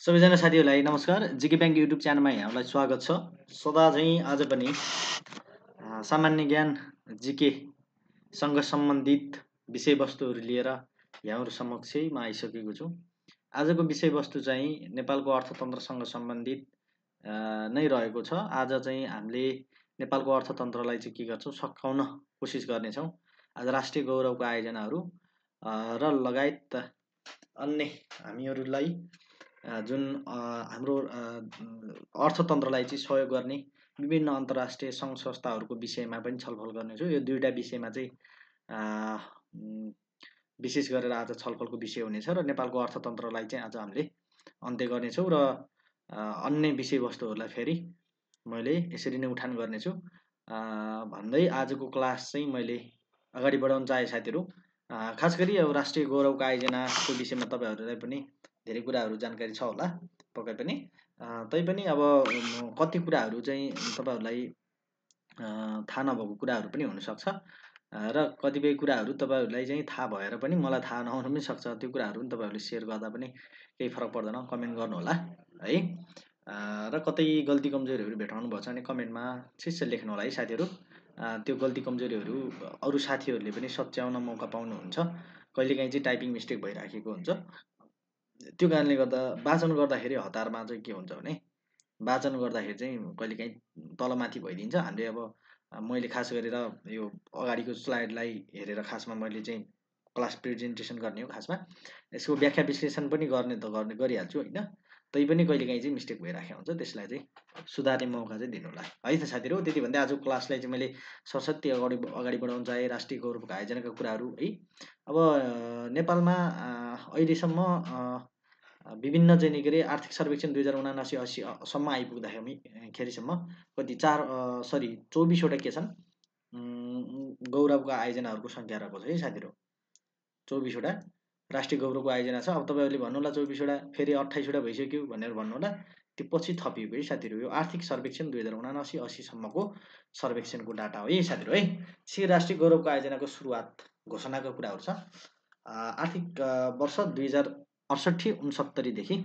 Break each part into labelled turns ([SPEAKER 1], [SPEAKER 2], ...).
[SPEAKER 1] सबैजना साथीहरूलाई नमस्कार। जीके ब्याङ्क युट्युब च्यानलमा यहाँलाई स्वागत छ। सदा चाहिँ आज पनि सामान्य ज्ञान जीकेसँग सम्बन्धित विषयवस्तुहरू लिएर यहाँहरू समक्ष म आइसकेको छु। आजको विषयवस्तु चाहिँ नेपालको अर्थतन्त्रसँग सम्बन्धित नै रहेको छ। आज चाहिँ हामीले नेपालको अर्थतन्त्रलाई चाहिँ के गर्छौँ, सकाउन कोसिस गर्नेछौँ। आज राष्ट्रिय गौरवको आयोजनाहरू र लगायत अन्य हामीहरूलाई जुन हाम्रो अर्थतन्त्रलाई चाहिँ सहयोग गर्ने विभिन्न अन्तर्राष्ट्रिय सङ्घ संस्थाहरूको विषयमा पनि छलफल गर्नेछु। यो दुईवटा विषयमा चाहिँ विशेष गरेर आज छलफलको विषय हुनेछ र नेपालको अर्थतन्त्रलाई चाहिँ आज हामीले अन्त्य गर्नेछौँ र अन्य विषयवस्तुहरूलाई फेरि मैले यसरी नै उठान गर्नेछु भन्दै आजको क्लास चाहिँ मैले अगाडि बढाउन चाहे साथीहरू। खास गरी अब राष्ट्रिय गौरवको आयोजनाको विषयमा तपाईँहरूलाई पनि धेरै कुराहरू जानकारी छ होला पक्कै पनि। तैपनि अब कति कुराहरू चाहिँ तपाईँहरूलाई थाहा नभएको कुराहरू पनि हुनसक्छ र कतिपय कुराहरू तपाईँहरूलाई चाहिँ थाहा भएर पनि मलाई थाहा नहुन पनि सक्छ। त्यो कुराहरू पनि तपाईँहरूले सेयर गर्दा पनि केही फरक पर्दैन, कमेन्ट गर्नुहोला है। र कतै गल्ती कमजोरीहरू भेटाउनु भएको छ भने कमेन्टमा शीर्ष लेख्नु होला है साथीहरू। त्यो गल्ती कमजोरीहरू अरू साथीहरूले पनि सच्याउन मौका पाउनुहुन्छ। कहिलेकाहीँ चाहिँ टाइपिङ मिस्टेक भइराखेको हुन्छ। त्यो कारणले गर्दा वाचन गर्दाखेरि हतारमा चाहिँ के हुन्छ भने वाचन गर्दाखेरि चाहिँ कहिलेकाहीँ तलमाथि भइदिन्छ। हामीले अब मैले खास गरेर यो अगाडिको स्लाइडलाई हेरेर खासमा मैले चाहिँ क्लास प्रेजेन्टेसन गर्ने हो। खासमा यसको व्याख्या विश्लेषण पनि गरिहाल्छु होइन। तैपनि कहिलेकाहीँ चाहिँ मिस्टेक भइराखेको हुन्छ, त्यसलाई चाहिँ सुधार्ने मौका चाहिँ दिनु होला है त साथीहरू। त्यति भन्दै आजको क्लासलाई चाहिँ मैले सरस्वती अगाडि बढाउन चाहे राष्ट्रिय गौरवको आयोजनाका कुराहरू है। अब नेपालमा अहिलेसम्म विभिन्न चाहिँ के अरे आर्थिक सर्वेक्षण 2079-80सम्म आइपुग्दाखेरिसम्म कति 24वटा के छन् गौरवका आयोजनाहरूको सङ्ख्या रहेको छ है साथीहरू। 24वटा राष्ट्रिय गौरवको आयोजना छ। अब तपाईँहरूले भन्नुहोला 24वटा फेरि 28वटा भइसक्यो भनेर भन्नुहोला, त्यो पछि थपिएको है साथीहरू। यो आर्थिक सर्वेक्षण 2079-80सम्मको सर्वेक्षणको डाटा हो है साथीहरू है। त्यसै राष्ट्रिय गौरवको आयोजनाको सुरुवात घोषणाको कुराहरू छ। आर्थिक वर्ष 2068-69देखि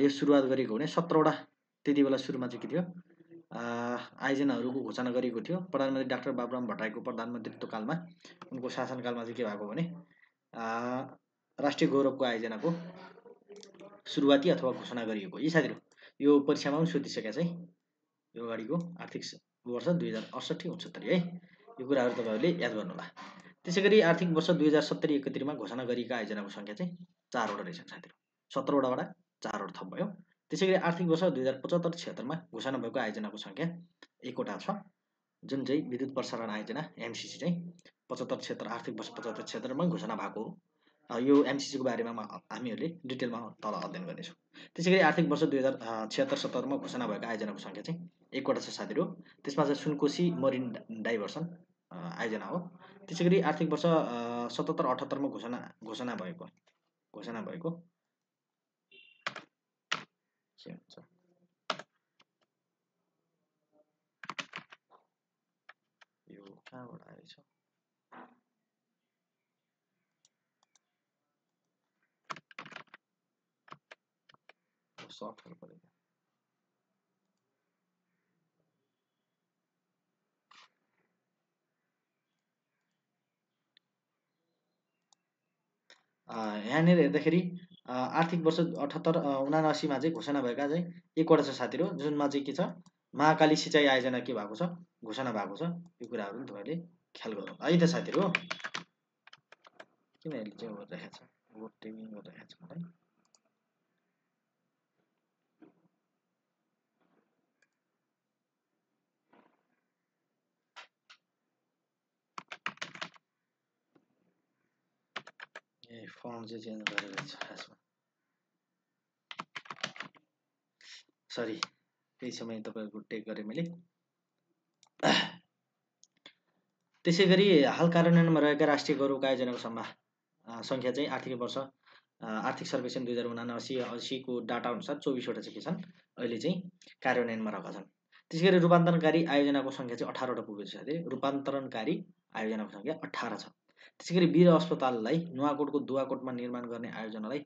[SPEAKER 1] यो सुरुवात गरेको हुने 17वटा त्यति बेला सुरुमा चाहिँ के थियो आयोजनाहरूको घोषणा गरिएको थियो। प्रधानमन्त्री डाक्टर बाबुराम भट्टराईको प्रधानमन्त्रीत्व कालमा उनको शासनकालमा चाहिँ के भएको भने राष्ट्रिय गौरवको आयोजनाको सुरुवाती अथवा घोषणा गरिएको यी साथीहरू। यो परीक्षामा पनि सोधिसकेको छ है, यो अगाडिको आर्थिक वर्ष 2068-69 है। यो कुराहरू तपाईँहरूले याद गर्नुहोला। त्यसै गरी आर्थिक वर्ष 2070-71मा घोषणा गरिएका आयोजनाको सङ्ख्या चाहिँ 4वटा रहेछन् साथीहरू। 17वटाबाट 4वटा थप भयो। त्यसै गरी आर्थिक वर्ष 2075-76मा घोषणा भएको आयोजनाको सङ्ख्या 1वटा छ, जुन चाहिँ विद्युत प्रसारण आयोजना एमसिसी चाहिँ 75-76 आर्थिक वर्ष 75-76मा घोषणा भएको हो। यो एमसिसीको बारेमा हामीहरूले डिटेलमा तल अध्ययन गर्नेछौँ। त्यसै गरी आर्थिक वर्ष 2076-77मा घोषणा भएको आयोजनाको सङ्ख्या चाहिँ 1वटा छ साथीहरू। त्यसमा चाहिँ सुनकोशी मरिन डाइभर्सन आयोजना हो। त्यसै गरी आर्थिक वर्ष 77-78मा घोषणा भएको के हुन्छ यो कहाँबाट आएछ सफ्टवेयर परेको यहाँनिर हेर्दाखेरि आर्थिक वर्ष 78-79मा चाहिँ घोषणा भएका चाहिँ 1वटा छ साथीहरू, जुनमा चाहिँ के छ महाकाली सिँचाइ आयोजना के भएको छ घोषणा भएको छ। यो कुराहरू पनि तपाईँहरूले ख्याल गर्नु है त साथीहरू। किन यसले चाहिँ गरिरहेको छ ओभरटेकिङ गरिरहेको छ मलाई। ए फन्ट चाहिँ चेन्ज गरेर छ खासमा, सरी केही समय तपाईँहरूको टेक गरेँ मैले। त्यसै गरी हाल कार्यान्वयनमा रहेका राष्ट्रिय गौरवका आयोजनाको सङ्ख्या चाहिँ आर्थिक सर्वेक्षण 2079-80को डाटा अनुसार 24वटा चाहिँ के छन् अहिले चाहिँ कार्यान्वयनमा रहेका छन्। त्यसै गरी रूपान्तरणकारी आयोजनाको सङ्ख्या चाहिँ 18वटा पुगेको छ साथी। रूपान्तरणकारी आयोजनाको सङ्ख्या 18 छ। त्यसै गरी वीर अस्पताललाई नुवाकोटको दुवाकोटमा निर्माण गर्ने आयोजनालाई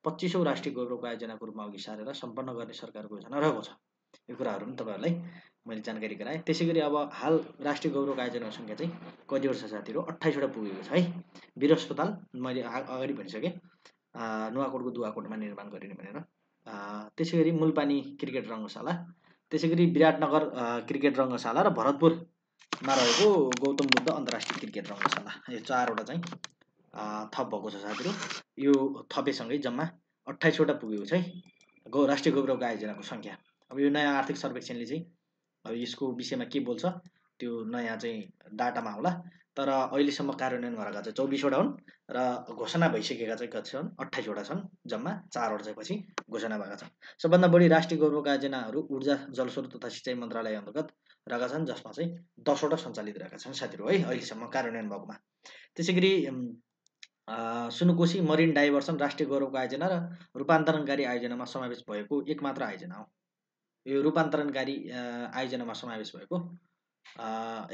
[SPEAKER 1] 25औं राष्ट्रिय गौरवको आयोजनाको रूपमा अघि सारेर सम्पन्न गर्ने सरकारको योजना रहेको छ। यो कुराहरू पनि तपाईँहरूलाई मैले जानकारी गराएँ। त्यसै गरी अब हाल राष्ट्रिय गौरवको आयोजनाको सङ्ख्या चाहिँ कतिवटा छ साथीहरू? 28वटा पुगेको छ है। वीर अस्पताल मैले अगाडि भनिसकेँ, नुवाकोटको दुवाकोटमा निर्माण गरिने भनेर। त्यसै गरी मुलपानी क्रिकेट रङ्गशाला, त्यसै गरी विराटनगर क्रिकेट रङ्गशाला र भरतपुरमा रहेको गौतम बुद्ध अन्तर्राष्ट्रिय क्रिकेट रङ्गशाला, यो 4वटा चाहिँ थप भएको छ साथीहरू। यो थपेसँगै जम्मा 28वटा पुगेको छ है राष्ट्रिय गौरवको आयोजनाको सङ्ख्या। अब यो नयाँ आर्थिक सर्वेक्षणले चाहिँ अब यसको विषयमा के बोल्छ त्यो नयाँ चाहिँ डाटामा होला, तर अहिलेसम्म कार्यान्वयन गरेका चाहिँ 24वटा हुन् र घोषणा भइसकेका चाहिँ कति छन्? 28वटा छन्। जम्मा 4वटा चाहिँ पछि घोषणा भएका छन्। सबभन्दा बढी राष्ट्रिय गौरवका आयोजनाहरू ऊर्जा जलस्रोत तथा सिँचाइ मन्त्रालय अन्तर्गत रहेका छन्, जसमा चाहिँ 10वटा सञ्चालित रहेका छन् साथीहरू है अहिलेसम्म कार्यान्वयन भएकोमा। त्यसै गरी सुनकोशी मरिन डाइभर्सन राष्ट्रिय गौरवको आयोजना र रूपान्तरणकारी आयोजनामा समावेश भएको एक मात्र आयोजना हो। यो रूपान्तरणकारी आयोजनामा समावेश भएको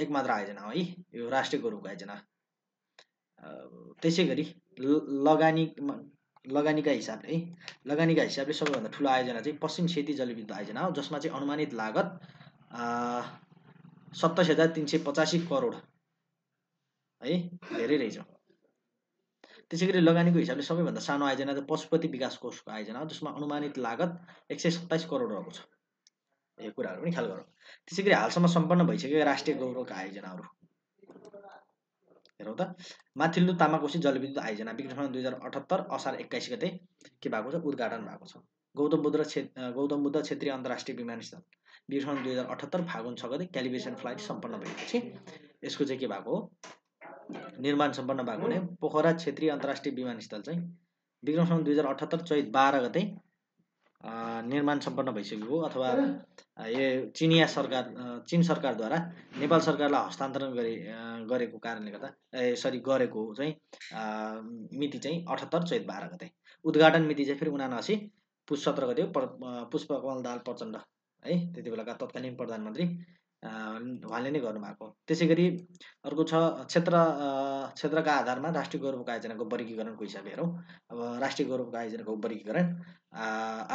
[SPEAKER 1] एक मात्र आयोजना हो है यो राष्ट्रिय गौरवको आयोजना। त्यसै गरी लगानीका हिसाबले सबैभन्दा ठुलो आयोजना चाहिँ पश्चिम सेती जलविद्युत आयोजना हो, जसमा चाहिँ अनुमानित लागत 27,385 करोड है, धेरै रहेछ। त्यसै गरी लगानीको हिसाबले सबैभन्दा सानो आयोजना चाहिँ पशुपति विकास कोषको आयोजना हो, जसमा अनुमानित लागत 127 करोड रहेको छ। यो कुराहरू पनि ख्याल गरौँ। त्यसै गरी हालसम्म सम्पन्न भइसकेका राष्ट्रिय गौरवका आयोजनाहरू हेरौँ त। माथिल्लो तामाकोशी जलविद्युत आयोजना विक्रम 2078 असार 21 गते के भएको छ? उद्घाटन भएको छ। गौतम बुद्ध क्षेत्रीय अन्तर्राष्ट्रिय विमानस्थल विक्रम 2078 फागुन 6 गते क्यालिब्रेसन फ्लाइट सम्पन्न भएपछि यसको चाहिँ के भएको हो? निर्माण सम्पन्न भएको नै पोखरा क्षेत्रीय अन्तर्राष्ट्रिय विमानस्थल चाहिँ विक्रम 2078 चैत 12 गते निर्माण सम्पन्न भइसकेको, अथवा यो चीन सरकारद्वारा नेपाल सरकारलाई हस्तान्तरण गरेको कारणले गर्दा गरेको चाहिँ मिति चाहिँ 78 चैत 12 गते। उद्घाटन मिति चाहिँ फेरि 79 पुस 17 गते पुष्पकमल दाहाल प्रचण्ड है, त्यति बेलाका तत्कालीन प्रधानमन्त्री उहाँले नै गर्नुभएको। त्यसै गरी अर्को छ क्षेत्रका आधारमा राष्ट्रिय गौरवको आयोजनाको वर्गीकरणको हिसाबले हेरौँ। अब राष्ट्रिय गौरवको आयोजनाको वर्गीकरण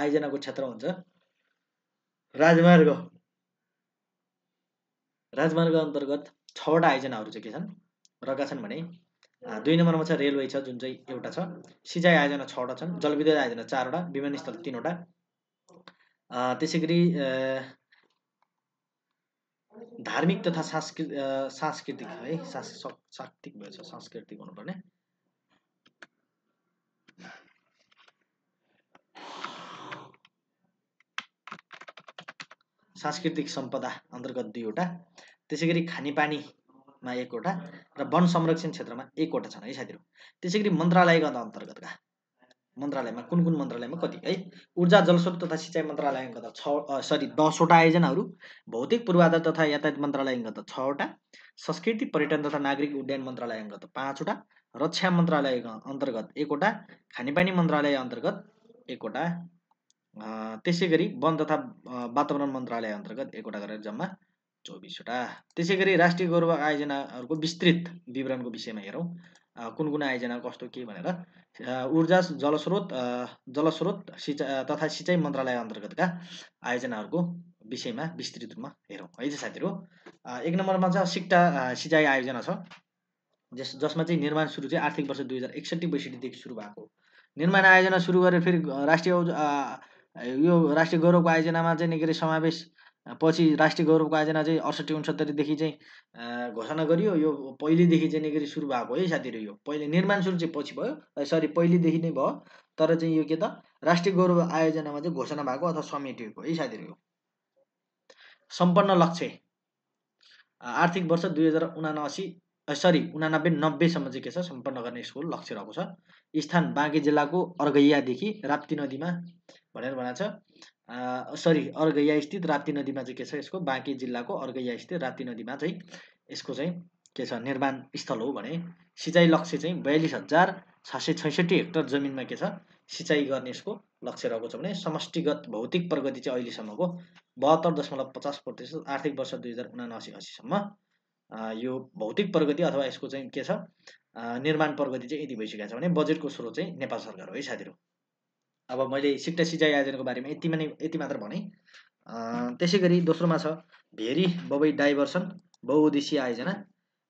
[SPEAKER 1] आयोजनाको क्षेत्र हुन्छ राजमार्ग अन्तर्गत 6वटा आयोजनाहरू चाहिँ के छन् रहेका छन् भने 2 नम्बरमा छ रेलवे छ, जुन चाहिँ एउटा छ। सिँचाइ आयोजना 6वटा छन्, जलविद्युत आयोजना 4वटा, विमानस्थल 3वटा। त्यसै गरी धार्मिक तथा सांस्कृतिक है सांस्कृतिक भएछ, सांस्कृतिक हुनुपर्ने सांस्कृतिक सम्पदा अन्तर्गत 2वटा। त्यसै गरी खानेपानीमा 1वटा र वन संरक्षण क्षेत्रमा 1वटा छन् है साथीहरू। त्यसै गरी मन्त्रालयका अन्तर्गतका मन्त्रालयमा कुन मन्त्रालयमा कति है? ऊर्जा जलस्रोत तथा सिँचाइ मन्त्रालय अन्तर्गत 10वटा आयोजनाहरू, भौतिक पूर्वाधार तथा यातायात मन्त्रालय अन्तर्गत 6वटा, संस्कृति पर्यटन तथा नागरिक उड्डयन मन्त्रालय अन्तर्गत 5वटा, रक्षा मन्त्रालय अन्तर्गत 1वटा, खानेपानी मन्त्रालय अन्तर्गत 1वटा, त्यसै गरी वन तथा वातावरण मन्त्रालय अन्तर्गत 1वटा गरेर जम्मा 24वटा। त्यसै गरी राष्ट्रिय गौरव आयोजनाहरूको विस्तृत विवरणको विषयमा हेरौँ कुन आयोजना कस्तो के भनेर। ऊर्जा जलस्रोत तथा सिँचाइ मन्त्रालय अन्तर्गतका आयोजनाहरूको विषयमा विस्तृत रूपमा हेरौँ है साथीहरू। 1 नम्बरमा छ सिँचाइ आयोजना छ, जसमा चाहिँ निर्माण सुरु चाहिँ आर्थिक वर्ष 2061-62 देखि सुरु भएको। निर्माण आयोजना सुरु गरेर फेरि यो राष्ट्रिय गौरवको आयोजनामा चाहिँ के अरे समावेश पछि राष्ट्रिय गौरवको आयोजना चाहिँ 68-69 देखि चाहिँ घोषणा गरियो। यो पहिलेदेखि चाहिँ के सुरु भएको है साथीहरू। यो पहिले निर्माण सुरु चाहिँ पछि भयो, पहिलेदेखि नै भयो, तर चाहिँ यो के त राष्ट्रिय गौरव आयोजनामा चाहिँ घोषणा भएको अथवा समेटिएको है साथीहरू। सम्पन्न लक्ष्य आर्थिक वर्ष 2089-90 सम्म चाहिँ के छ सम्पन्न गर्ने यसको लक्ष्य रहेको छ। स्थान बाँकी जिल्लाको अर्घैयादेखि राप्ती नदीमा भनेर भनेको छ। अर्घैया स्थित राप्ती नदीमा चाहिँ के छ यसको बाँकी जिल्लाको अर्घैया स्थित राप्ती नदीमा चाहिँ यसको चाहिँ के छ निर्माण स्थल हो भने सिँचाइ लक्ष्य चाहिँ 42,666 हेक्टर जमिनमा के छ सिँचाइ गर्ने यसको लक्ष्य रहेको छ भने समष्टिगत भौतिक प्रगति चाहिँ अहिलेसम्मको 72.50% आर्थिक वर्ष 2079-80 यो भौतिक प्रगति अथवा यसको चाहिँ के छ निर्माण प्रगति चाहिँ यति भइसकेको छ भने बजेटको स्रोत चाहिँ नेपाल सरकार हो है साथीहरू। अब मैले सिक्टा सिँचाइ आयोजनाको बारेमा यति मात्र भने। त्यसै गरी दोस्रोमा छ भेरी बबई डाइभर्सन बहुउद्देश्यीय आयोजना।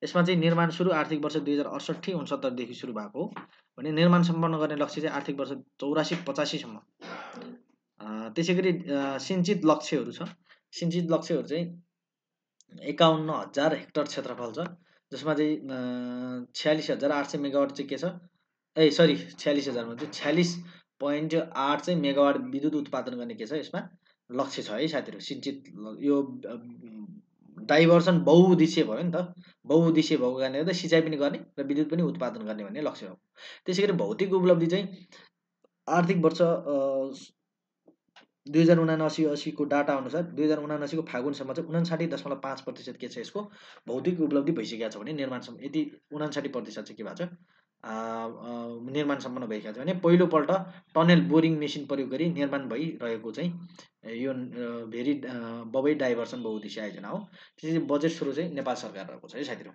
[SPEAKER 1] यसमा चाहिँ निर्माण सुरु आर्थिक वर्ष 2068-69 देखि सुरु भएको हो भने निर्माण सम्पन्न गर्ने लक्ष्य चाहिँ आर्थिक वर्ष 84-85 सम्म। त्यसै गरी सिन्चित लक्ष्यहरू छ। सिन्चित लक्ष्यहरू चाहिँ 51,000 हेक्टर क्षेत्रफल छ, जसमा चाहिँ 46,800 मेगावाट चाहिँ के छ, 46,000 मा चाहिँ 46.8 चाहिँ मेगावाट विद्युत उत्पादन गर्ने के छ यसमा लक्ष्य छ है साथीहरू। सिन्चित यो डाइभर्सन बहुउद्देश्यीय भयो नि त, बहुउद्देश्यीय भएको कारणले गर्दा सिँचाइ पनि गर्ने र विद्युत पनि उत्पादन गर्ने भन्ने लक्ष्य हो। त्यसै गरी भौतिक उपलब्धि चाहिँ आर्थिक वर्ष 2079-80 को डाटा अनुसार 2079 को फागुनसम्म चाहिँ 59.5% के छ यसको भौतिक उपलब्धि भइसकेको छ भने निर्माण यदि 59% चाहिँ के भएको छ निर्माण सम्पन्न भइसकेको छ भने पहिलोपल्ट टनेल बोरिङ मेसिन प्रयोग गरी निर्माण भइरहेको चाहिँ यो भेरी बबई डाइभर्सन बहुउद्देश्यीय आयोजना हो। त्यसैले बजेट स्रोत चाहिँ नेपाल सरकार रहेको छ है साथीहरू।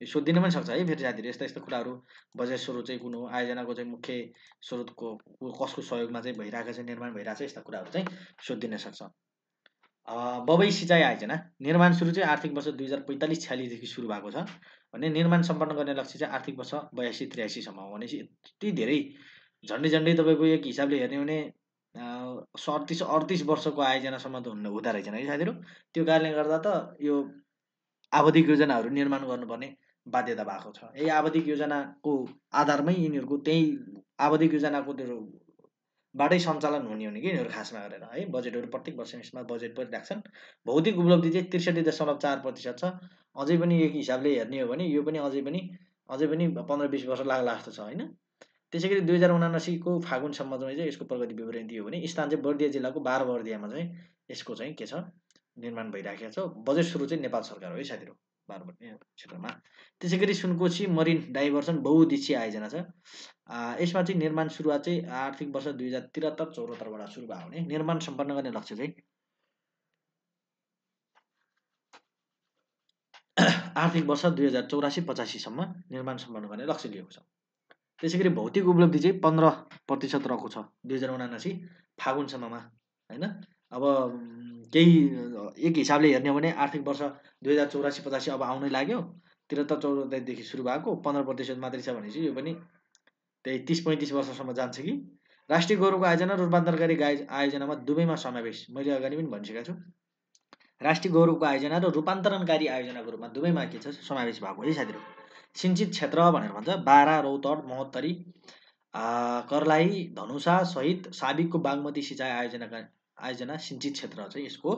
[SPEAKER 1] यो सोधिदिन पनि सक्छ है फेरि साथीहरू, यस्ता कुराहरू बजेट स्रोत चाहिँ कुन हो, आयोजनाको चाहिँ मुख्य स्रोतको कसको सहयोगमा चाहिँ भइरहेको छ, निर्माण भइरहेको छ, यस्ता कुराहरू चाहिँ सोधिदिन सक्छ। बबई सिँचाइ आयोजना निर्माण सुरु चाहिँ आर्थिक वर्ष 2045-46 देखि सुरु भएको छ भने निर्माण सम्पन्न गर्ने लक्ष्य चाहिँ आर्थिक वर्ष 82-83 सम्म हो। भनेपछि यति धेरै झन्डै तपाईँको एक हिसाबले हेर्ने हो भने 37-38 वर्षको आयोजनासम्म त हुँदो रहेछन् है साथीहरू। त्यो कारणले गर्दा त यो आवधिक योजनाहरू निर्माण गर्नुपर्ने बाध्यता भएको छ। यही आवधिक योजनाको आधारमै यिनीहरूको त्यही आवधिक योजनाको त्यो बाटै सञ्चालन हुने हो कि यिनीहरू खासमा गरेर है। बजेटहरू प्रत्येक वर्ष यसमा बजेट पनि राख्छन्। भौतिक उपलब्धि चाहिँ 63.4% छ। अझै पनि एक हिसाबले हेर्ने हो भने यो पनि अझै पनि 15-20 वर्ष लाग्ला जस्तो छ होइन। त्यसै गरी 2079 को फागुनसम्म चाहिँ यसको प्रगति विवरण दियो भने स्थान चाहिँ बर्दिया जिल्लाको 12 बर्दियामा चाहिँ यसको चाहिँ के छ निर्माण भइराखेको छ। बजेट सुरु चाहिँ नेपाल सरकार हो है साथीहरू 12 बर्दिया क्षेत्रमा। त्यसै गरी सुनकोशी मरिन डाइभर्सन बहुउद्देश्यीय आयोजना छ। यसमा चाहिँ निर्माण सुरुवात चाहिँ आर्थिक वर्ष 2073-74 बाट सुरु भयो भने निर्माण सम्पन्न गर्ने लक्ष्य चाहिँ आर्थिक वर्ष 2084-85 सम्म निर्माण सम्पन्न गर्ने लक्ष्य लिएको छ। त्यसै गरी भौतिक उपलब्धि चाहिँ 15% रहेको छ 2079 फागुनसम्ममा होइन। अब केही एक हिसाबले हेर्ने हो भने आर्थिक वर्ष 2084-85 अब आउनै लाग्यो, 73-74 देखि सुरु भएको 15% मात्रै छ भनेपछि यो पनि त्यही 30-35 वर्षसम्म जान्छ कि। राष्ट्रिय गौरवको आयोजना र रूपान्तरकारी आयोजनामा दुवैमा समावेश, मैले अगाडि पनि भनिसकेको छु। राष्ट्रिय गौरवको आयोजना र रूपान्तरणकारी आयोजनाको रूपमा दुवैमा के छ समावेश भएको है साथीहरू। सिन्चित क्षेत्र भनेर भन्छ बारा, रौतहट, महोत्तरी, कर्लाही, धनुषा सहित साबिकको बागमती सिँचाइ आयोजना सिन्चित क्षेत्र चाहिँ यसको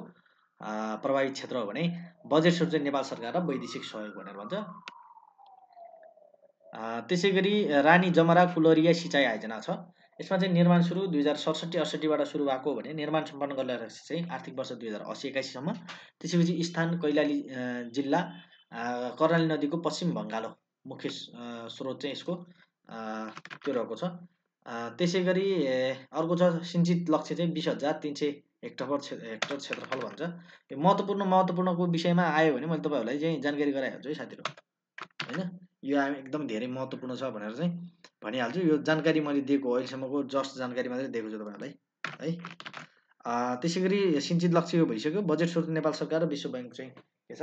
[SPEAKER 1] प्रभावित क्षेत्र हो भने बजेट स्रोत चाहिँ नेपाल सरकार र वैदेशिक सहयोग भनेर भन्छ। त्यसै गरी रानी जमरा कुलरिया सिँचाइ आयोजना छ। यसमा चाहिँ निर्माण सुरु 2067-68 बाट सुरु भएको भने निर्माण सम्पन्न गर्ने लक्ष्य चाहिँ आर्थिक वर्ष 2080-81 सम्म। त्यसपछि स्थान कैलाली जिल्ला कर्णाली नदीको पश्चिम भङ्गालो मुख्य स्रोत चाहिँ यसको त्यो रहेको छ। त्यसै गरी अर्को छ सिन्चित लक्ष्य चाहिँ 20,300 हेक्टर क्षेत्रफल भन्छ। यो महत्त्वपूर्णको विषयमा आयो भने मैले तपाईँहरूलाई चाहिँ जानकारी गराइहाल्छु है साथीहरू होइन। यो एकदम धेरै महत्त्वपूर्ण छ भनेर चाहिँ भनिहाल्छु। यो जानकारी मैले दिएको अहिलेसम्मको जस्ट जानकारी मात्रै दिएको छु तपाईँहरूलाई है। त्यसै गरी सिन्चित लक्ष्य यो भइसक्यो। बजेट स्रोत नेपाल सरकार र विश्व ब्याङ्क चाहिँ के छ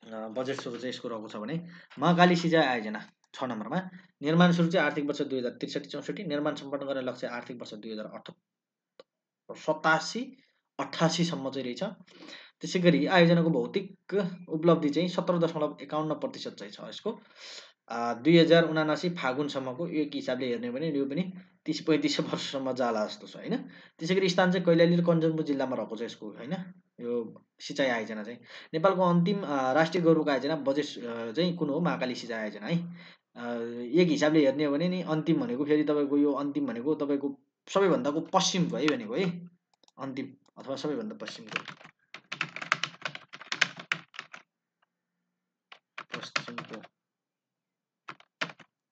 [SPEAKER 1] बजेट स्रोत चाहिँ यसको रहेको छ भने महाकाली सिँचाइ आयोजना 6 नम्बरमा निर्माण सुरु चाहिँ आर्थिक वर्ष 2063-64, निर्माण सम्पन्न गर्ने लक्ष्य आर्थिक वर्ष 2087-88 सम्म चाहिँ रहेछ। त्यसै गरी आयोजनाको भौतिक उपलब्धि चाहिँ 17.51% चाहिँ छ यसको 2079 फागुनसम्मको एक हिसाबले हेर्ने हो भने यो पनि 30-35 वर्षसम्म जाला जस्तो छ होइन। त्यसै गरी स्थान चाहिँ कैलाली र कञ्चनपुर जिल्लामा रहेको छ यसको होइन। यो सिँचाइ आयोजना चाहिँ नेपालको अन्तिम राष्ट्रिय गौरवको आयोजना बजेट चाहिँ कुन हो, महाकाली सिँचाइ आयोजना है। एक हिसाबले हेर्ने हो भने नि अन्तिम भनेको फेरि तपाईँको यो अन्तिम भनेको तपाईँको सबैभन्दाको पश्चिमको है भनेको है, अन्तिम अथवा सबैभन्दा पश्चिमको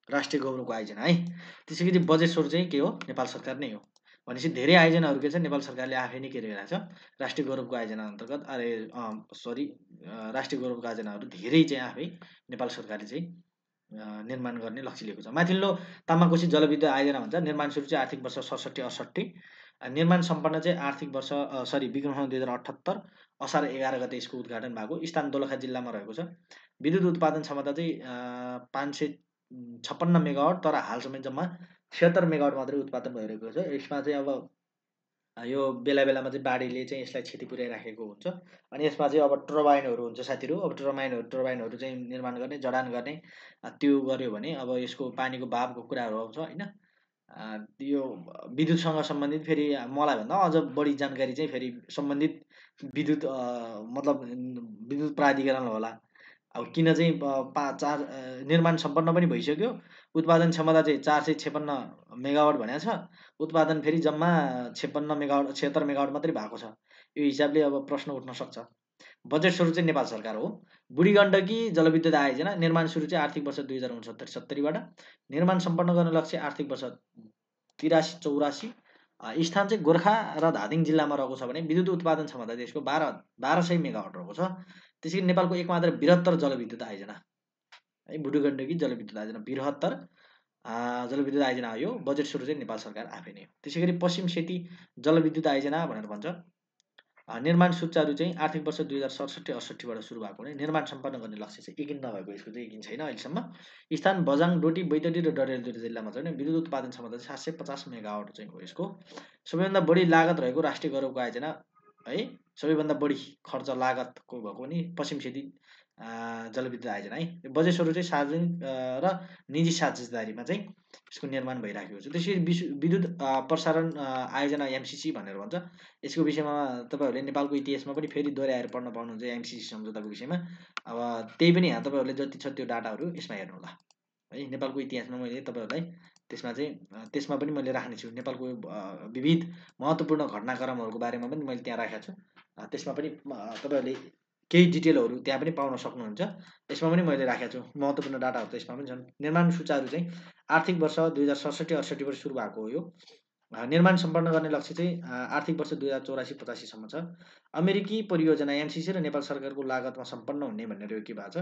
[SPEAKER 1] राष्ट्रिय गौरवको आयोजना है। त्यसै गरी बजेट स्रोत चाहिँ के हो नेपाल सरकार नै हो। भनेपछि धेरै आयोजनाहरू के छ नेपाल सरकारले आफै नै के गरिरहेको छ राष्ट्रिय गौरवको आयोजना अन्तर्गत राष्ट्रिय गौरवको आयोजनाहरू धेरै चाहिँ आफै नेपाल सरकारले चाहिँ निर्माण गर्ने लक्ष्य लिएको छ। माथिल्लो तामाकोशी जलविद्युत आयोजना भन्छ निर्माण सुरु चाहिँ आर्थिक वर्ष 67-68, निर्माण सम्पन्न चाहिँ आर्थिक वर्ष विक्रम सम्वत 2078 असार 11 गते यसको उद्घाटन भएको। स्थान दोलखा जिल्लामा रहेको छ। विद्युत उत्पादन क्षमता चाहिँ 556 मेगावाट, तर हालसम्म जम्मा 76 मेगावाट मात्रै उत्पादन भइरहेको छ। यसमा चाहिँ अब यो बेला बेलामा चाहिँ बाढीले चाहिँ यसलाई क्षति पुर्याइराखेको हुन्छ। अनि यसमा चाहिँ अब टर्बाइनहरू हुन्छ साथीहरू। अब टर्बाइनहरू चाहिँ निर्माण गर्ने, जडान गर्ने, त्यो गर्यो भने अब यसको पानीको भावको कुराहरू आउँछ होइन। यो विद्युतसँग सम्बन्धित फेरि मलाई भन्दा अझ बढी जानकारी चाहिँ फेरि सम्बन्धित विद्युत मतलब विद्युत प्राधिकरण होला। अब किन चाहिँ निर्माण सम्पन्न पनि भइसक्यो, उत्पादन क्षमता चाहिँ 456 मेगावाट भनेको छ, उत्पादन फेरि जम्मा 56 मेगावाट 76 मेगावाट मात्रै भएको छ। यो हिसाबले अब प्रश्न उठ्न सक्छ। बजेट स्रोत चाहिँ नेपाल सरकार हो। बुढी गण्डकी जलविद्युत आयोजना निर्माण सुरु चाहिँ आर्थिक वर्ष 2069-70बाट, निर्माण सम्पन्न गर्न लक्ष्य आर्थिक वर्ष 83-84, स्थान चाहिँ गोर्खा र धादिङ जिल्लामा रहेको छ भने विद्युत उत्पादन क्षमता चाहिँ यसको 1200 मेगावाट रहेको छ। त्यसै गरी नेपालको एकमात्र बृहत्तर जलविद्युत आयोजना है बुढी गण्डकी जलविद्युत आयोजना, बृहत्तर जलविद्युत आयोजना हो यो। बजेट स्रोत चाहिँ नेपाल सरकार आफै नै हो। त्यसै गरी पश्चिम सेती जलविद्युत आयोजना भनेर भन्छ। निर्माण सुचारू चाहिँ आर्थिक वर्ष 2067-68बाट सुरु भएको हुने, निर्माण सम्पन्न गर्ने लक्ष्य चाहिँ एकिन नभएको, यसको चाहिँ एकिन छैन अहिलेसम्म। स्थान बझाङ, डोटी, बैतडी र डडेलधुरा जिल्लामा छ भने विद्युत उत्पादन क्षमता चाहिँ 750 मेगावाट चाहिँ हो यसको। सबैभन्दा बढी लागत रहेको राष्ट्रिय गौरवको आयोजना है, सबैभन्दा बढी खर्च लागतको भएको पनि पश्चिम सेती जलविद्युत आयोजना है। बजेट स्रोत चाहिँ सार्वजनिक र निजी साझेदारीमा चाहिँ यसको निर्माण भइराखेको छ। त्यसरी विद्युत प्रसारण आयोजना एमसिसी भनेर भन्छ। यसको विषयमा तपाईँहरूले नेपालको इतिहासमा पनि फेरि दोहोऱ्याएर पढ्न पाउनुहुन्छ एमसिसी सम्झौताको विषयमा। अब त्यही पनि यहाँ तपाईँहरूले जति छ त्यो डाटाहरू यसमा हेर्नु होला है। नेपालको इतिहासमा मैले तपाईँहरूलाई त्यसमा पनि मैले राख्नेछु। नेपालको विविध महत्त्वपूर्ण घटनाक्रमहरूको बारेमा पनि मैले त्यहाँ राखेको छु। त्यसमा पनि तपाईँहरूले केही डिटेलहरू त्यहाँ पनि पाउन सक्नुहुन्छ। यसमा पनि मैले राखेको छु महत्त्वपूर्ण डाटाहरू त यसमा पनि छन्। निर्माण सुचारू चाहिँ आर्थिक वर्ष 2067-68बाट सुरु भएको हो यो। निर्माण सम्पन्न गर्ने लक्ष्य चाहिँ आर्थिक वर्ष 2084-85 सम्म छ। अमेरिकी परियोजना एमसिसी र नेपाल सरकारको लागतमा सम्पन्न हुने भनेर यो के भएको छ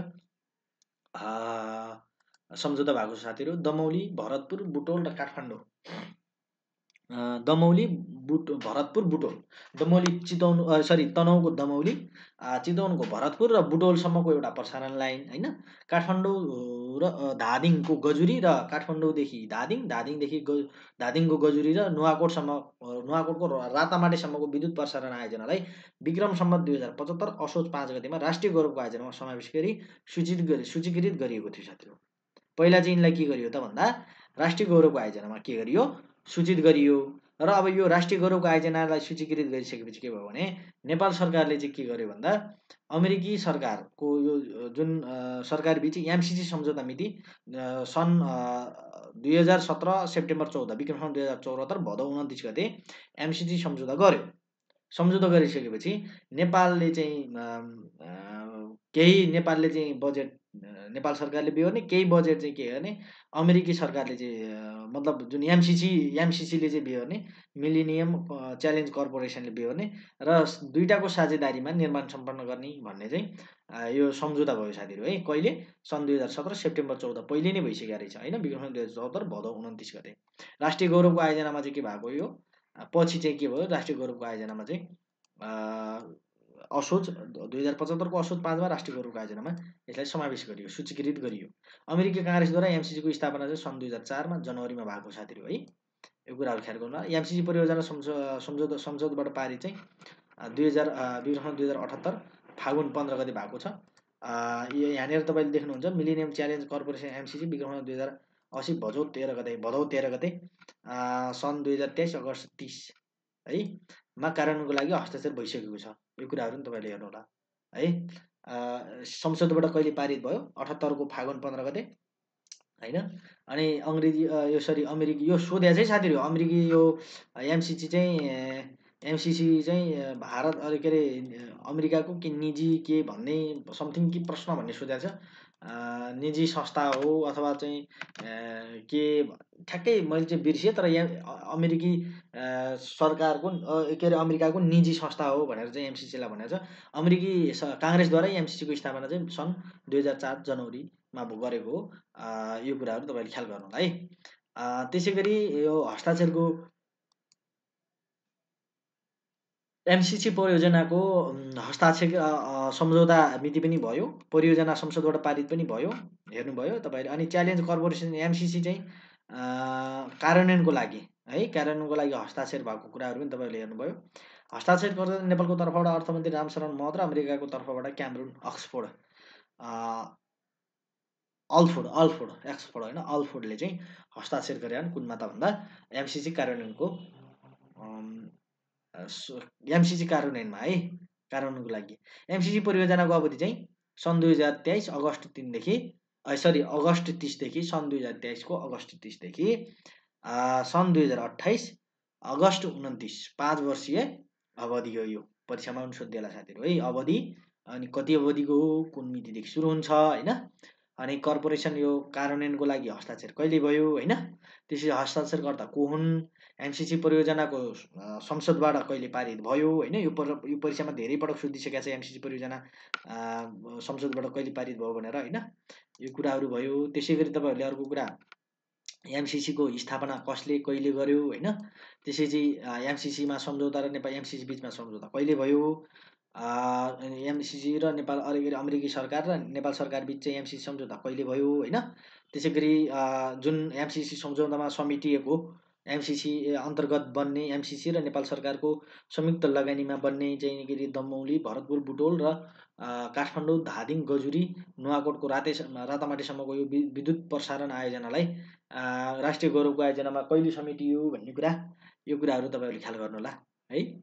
[SPEAKER 1] सम्झौता भएको छ साथीहरू। दमौली, भरतपुर, बुटोल र काठमाडौँ। दमौली, भरतपुर, बुटोल। दमौली तनहुँको दमौली, चितवनको भरतपुर र बुटोलसम्मको एउटा प्रसारण लाइन होइन। काठमाडौँ र धादिङको गजुरी र काठमाडौँदेखि धादिङको गजुरी र नुवाकोटको रातामाटेसम्मको विद्युत प्रसारण आयोजनालाई विक्रम सम्वत 2075 असोज 5 गतेमा राष्ट्रिय गौरवको आयोजनामा समावेश गरी सूचीकृत गरिएको थियो साथीहरू। पहिला चाहिँ यिनलाई के गरियो त भन्दा राष्ट्रिय गौरवको आयोजनामा के गरियो, सूचित गरियो। र अब यो राष्ट्रिय गौरवको आयोजनालाई सूचीकृत गरिसकेपछि के भयो भने नेपाल सरकारले चाहिँ के गर्यो भन्दा अमेरिकी सरकारको यो जुन सरकार बिच एमसिसी सम्झौता मिति सन् 2017 सेप्टेम्बर 14 विक्रम सम्वत 2074 भदौ 29 गते एमसिसी सम्झौता गर्यो। सम्झौता गरिसकेपछि नेपालले चाहिँ बजेट नेपाल सरकारले बिहोर्ने, केही बजेट चाहिँ के गर्ने अमेरिकी सरकारले चाहिँ मतलब जुन एमसिसीले चाहिँ बिहोर्ने, मिलेनियम च्यालेन्ज कर्पोरेसनले बिहोर्ने र दुईटाको साझेदारीमा निर्माण सम्पन्न गर्ने भन्ने चाहिँ यो सम्झौता भयो साथीहरू है। कहिले सन् 2017 सेप्टेम्बर 14 पहिले नै भइसकेको रहेछ होइन। विक्रम 2074 भदौ 29 गते राष्ट्रिय गौरवको आयोजनामा चाहिँ के भएको यो पछि चाहिँ के भयो, राष्ट्रिय गौरवको आयोजनामा चाहिँ असोज 2075को असोज 5मा राष्ट्रिय गौरवको आयोजनामा यसलाई समावेश गरियो, सूचीकृत गरियो। अमेरिकी काङ्ग्रेसद्वारा एमसिसीको स्थापना चाहिँ सन् 2004मा जनवरीमा भएको साथीहरू है। यो कुराहरू ख्याल गर्नु। एमसिसी परियोजना सम्झौताबाट पारित चाहिँ 2078 फागुन 15 गते भएको छ। यहाँनिर तपाईँले देख्नुहुन्छ millennium challenge corporation MCC Vikram 2080 भदौ 13 गते सन् 2023 अगस्त 30 है मा कार्यान्वयनको लागि हस्ताक्षर भइसकेको छ। यो कुराहरू पनि तपाईँले हेर्नु होला है। संसदबाट कहिले पारित भयो 78 को फागुन 15 गते होइन। अनि अमेरिकी यो सोध्या चाहिँ साथीहरू अमेरिकी यो एमसिसी चाहिँ भारत के अरे अमेरिकाको कि निजी के भन्ने समथिङ के प्रश्न भन्ने सोधेको छ। निजी संस्था हो अथवा चाहिँ के ठ्याक्कै मैले चाहिँ बिर्सेँ, तर अमेरिकी सरकारको के अरे अमेरिकाको निजी संस्था हो भनेर चाहिँ एमसिसीलाई भनेको छ। अमेरिकी काङ्ग्रेसद्वारा एमसिसीको स्थापना चाहिँ सन् 2004 जनवरी गरेको हो। यो कुराहरू तपाईँले ख्याल गर्नु होला है। त्यसै गरी यो हस्ताक्षरको एमसिसी परियोजनाको हस्ताक्षर सम्झौता मिति पनि भयो, परियोजना संसदबाट पारित पनि भयो, हेर्नुभयो तपाईँले। अनि च्यालेन्ज कर्पोरेसन एमसिसी चाहिँ कार्यान्वयनको लागि है, कार्यान्वयनको लागि हस्ताक्षर भएको कुराहरू पनि तपाईँहरूले हेर्नुभयो। हस्ताक्षर गर्दा नेपालको तर्फबाट अर्थमन्त्री रामशरण महत र अमेरिकाको तर्फबाट क्यामरुन अक्सफोर्ड एक्सफोर्ड होइन अल्फोर्डले चाहिँ हस्ताक्षर गरे कुनमा त भन्दा एमसिसी कार्यान्वयनको एमसिसी कार्यान्वयनमा है, कार्यान्वयनको लागि। एमसिसी परियोजनाको अवधि चाहिँ सन् 2023 अगस्त 3देखि अगस्त 30देखि सन् 2023को अगस्त 30देखि सन् 2028 अगस्त 29, 5 वर्षीय अवधि हो। यो परीक्षामा पनि सोधिएला साथीहरू है, अवधि। अनि कति अवधिको हो, कुन मितिदेखि सुरु हुन्छ होइन। अनि कर्पोरेसन यो कार्यान्वयनको लागि हस्ताक्षर कहिले भयो होइन, त्यसरी हस्ताक्षरकर्ता को हुन्, एमसिसी परियोजनाको संसदबाट कहिले पारित भयो होइन। यो परीक्षामा धेरै पटक सोधिसकेको छ, एमसिसी परियोजना संसदबाट कहिले पारित भयो भनेर होइन, यो कुराहरू भयो। त्यसै गरी तपाईँहरूले अर्को कुरा एमसिसीको स्थापना कसले कहिले गर्यो होइन, त्यसपछि एमसिसीमा सम्झौता र नेपाल एमसिसी बिचमा सम्झौता कहिले भयो, एमसिसी र नेपाल अमेरिकी सरकार र नेपाल सरकार बिच चाहिँ एमसिसी सम्झौता कहिले भयो होइन। त्यसै गरी जुन एमसिसी सम्झौतामा समेटिएको एमसिसी अन्तर्गत बन्ने एमसिसी र नेपाल सरकारको संयुक्त लगानीमा बन्ने चाहिँ के अरे दमौली, भरतपुर, बुटोल र काठमाडौँ, धादिङ, गजुरी, नुवाकोटको रातामाटीसम्मको यो विद्युत प्रसारण आयोजनालाई राष्ट्रिय गौरवको आयोजनामा कहिले समेटियो भन्ने कुरा, यो कुराहरू तपाईँहरूले ख्याल गर्नु होला है।